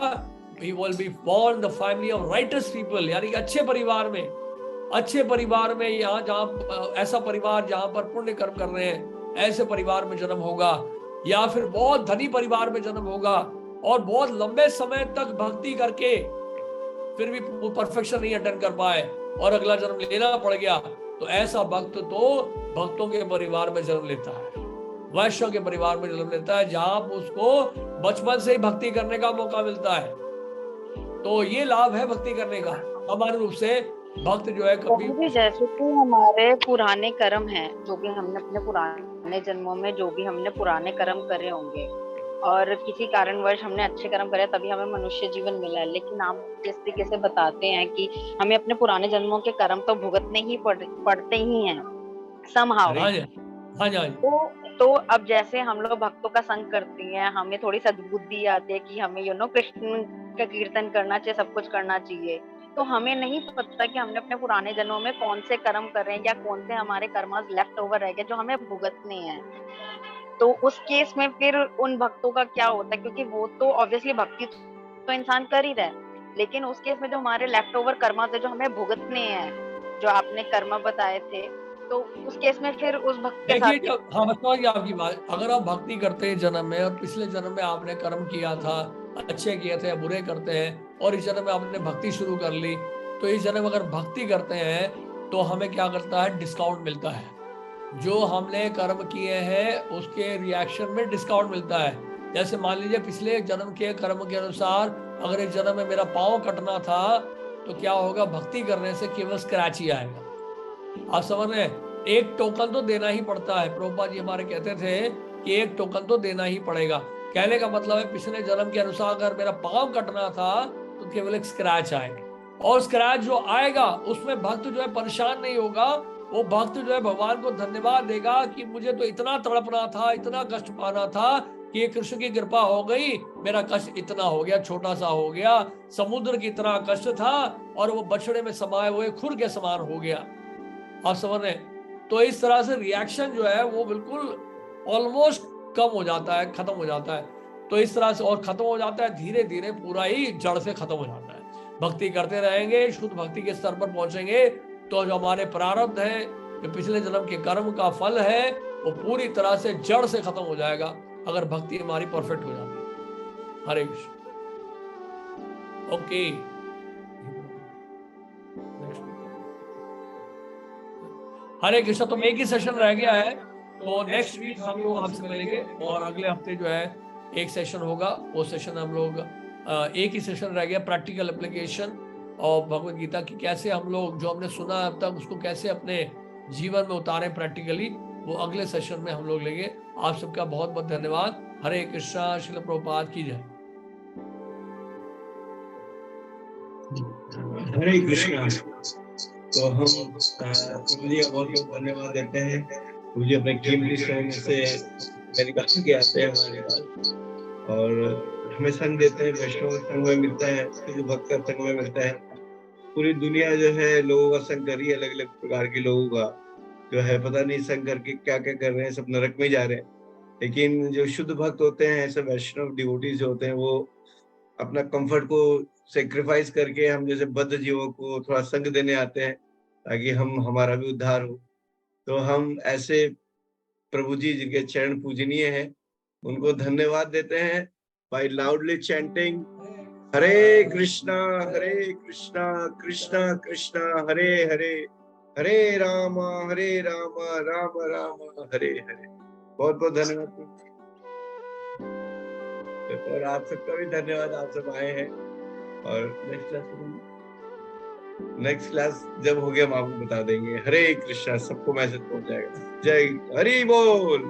[SPEAKER 1] He will be born the family of righteous people, यानी कि अच्छे परिवार में, अच्छे परिवार में, यहाँ जहाँ ऐसा परिवार जहाँ पर पुण्य कर्म कर रहे हैं ऐसे परिवार में जन्म होगा, या फिर बहुत धनी परिवार में जन्म होगा और बहुत लंबे समय तक भक्ति करके फिर भी परफेक्शन नहीं अटेंड कर पाए और अगला जन्म लेना पड़ गया, तो ऐसा भक्त तो भक्तों के परिवार में जन्म लेता है, वैश्यों के परिवार में जन्म लेता है, जहां उसको बचपन से ही भक्ति करने का मौका मिलता है। तो ये लाभ है भक्ति करने का। सामान्य रूप से भक्त जो है कभी
[SPEAKER 6] भी, जैसे कि हमारे पुराने कर्म हैं, जो भी हमने अपने पुराने जन्मों में जो भी हमने पुराने कर्म करे होंगे और किसी कारणवश हमने अच्छे कर्म करे तभी हमें मनुष्य जीवन मिला है, लेकिन आप जिस तरीके से बताते हैं कि हमें अपने पुराने जन्मों के कर्म तो भुगतने ही पड़ते ही हैं समहाउ।
[SPEAKER 1] हाँ जी।
[SPEAKER 6] तो अब जैसे हम लोग भक्तों का संग करते हैं, हमें थोड़ी सद्बुद्धि आती है कि हमें कृष्ण का कीर्तन करना चाहिए, सब कुछ करना चाहिए, तो हमें नहीं पता कि हमने अपने पुराने जन्मों में कौन से कर्म कर रहे हैं या कौन से हमारे कर्मस लेफ्ट ओवर रह गए जो हमें भुगतने हैं। तो उस केस में फिर उन भक्तों का क्या होता है? क्योंकि वो तो ऑब्वियसली भक्ति तो इंसान कर ही रहा है, लेकिन उस केस में जो हमारे लेफ्ट ओवर कर्मस है जो हमें भुगतने हैं, जो आपने कर्म बताए थे, तो उस केस में फिर उस भक्त के साथ
[SPEAKER 1] हाँ, बताइए आपकी बात। अगर आप भक्ति करते हैं जन्म में और पिछले जन्म में आपने कर्म किया था, अच्छे किए थे, बुरे करते हैं, और इस जन्म में आपने भक्ति शुरू कर ली, तो इस जन्म अगर भक्ति करते हैं तो हमें क्या करता है? डिस्काउंट मिलता है। जो हमने कर्म किए हैं उसके रिएक्शन में डिस्काउंट मिलता है। जैसे मान लीजिए पिछले जन्म के कर्म के अनुसार अगर इस जन्म में मेरा पाँव कटना था तो क्या होगा? भक्ति करने से केवल स्क्रैच ही आएगा। आप समझ रहे हैं? एक टोकन तो देना ही पड़ता है। प्रभुपाद जी हमारे कहते थे कि एक टोकन तो देना ही पड़ेगा। कहने का मतलब है पिछले जन्म के अनुसार अगर मेरा पाँव कटना था तो केवल एक स्क्रैच आएगा, और स्क्रैच जो आएगा उसमें भक्त जो है परेशान नहीं होगा। वो भक्त जो है भगवान को धन्यवाद देगा कि मुझे तो इतना तड़पना था, इतना कष्ट पाना था, कि ये कृष्ण की कृपा हो गई, मेरा कष्ट इतना हो गया, छोटा सा हो गया, समुद्र की तरह कष्ट था और वो बछड़े में समाये हुए खुर के समान हो गया। आप समझ रहे? तो इस तरह से रिएक्शन जो है वो बिल्कुल ऑलमोस्ट कम हो जाता है, खत्म हो जाता है। तो इस तरह से और खत्म हो जाता है, धीरे धीरे पूरा ही जड़ से खत्म हो जाता है। भक्ति करते रहेंगे, शुद्ध भक्ति के स्तर पर पहुंचेंगे तो जो हमारे प्रारब्ध है, जो पिछले जन्म के कर्म का फल है, वो पूरी तरह से जड़ से खत्म हो जाएगा अगर भक्ति हमारी परफेक्ट हो जाती है। हरे कृष्ण। ओके, हरे कृष्ण। तो एक ही सेशन रह गया है, तो नेक्स्ट वीक हम लोग आपसे मिलेंगे और अगले हफ्ते जो है एक सेशन होगा। वो सेशन हम लोग एक ही सेशन रह गया, प्रैक्टिकल एप्लीकेशन और भगवत गीता की कैसे हम लोग जो हमने सुना अब तक उसको कैसे अपने जीवन में उतारें प्रैक्टिकली, वो अगले सेशन में हम लोग लेंगे। आप सबका बहुत बहुत धन्यवाद। हरे कृष्णा। श्रील प्रभुपाद की जय।
[SPEAKER 3] हरे कृष्णा। तो हम प्रभु जी का बहुत बहुत धन्यवाद देते हैं। प्रभु जी अपने कीमती समय में से निकाल के आते हैं हमारे पास और हमें संग देते हैं। वैष्णव संग में मिलता है, शुद्ध भक्त का संग में मिलता है। पूरी दुनिया जो है लोगों का संग कर रही है, अलग अलग प्रकार के लोगों का जो है, पता नहीं संग करके क्या क्या कर रहे हैं, सब नरक में जा रहे हैं। लेकिन जो शुद्ध भक्त होते हैं, ऐसे वैष्णव डिवोटीज होते हैं, वो अपना कंफर्ट को सेक्रीफाइस करके हम जैसे बद्ध जीवों को थोड़ा संग देने आते हैं ताकि हमारा भी उद्धार हो। तो हम ऐसे प्रभु जी जिनके चरण पूजनीय हैं, उनको धन्यवाद देते हैं बाय लाउडली चैंटिंग हरे कृष्णा कृष्णा कृष्णा हरे हरे, हरे राम राम राम हरे हरे। बहुत बहुत धन्यवाद और आप सबका भी धन्यवाद, आप सब आए हैं। और नेक्स्ट क्लास जब हो गया हम आपको बता देंगे। हरे कृष्णा, सबको मैसेज पहुंच जाएगा। जय हरि बोल।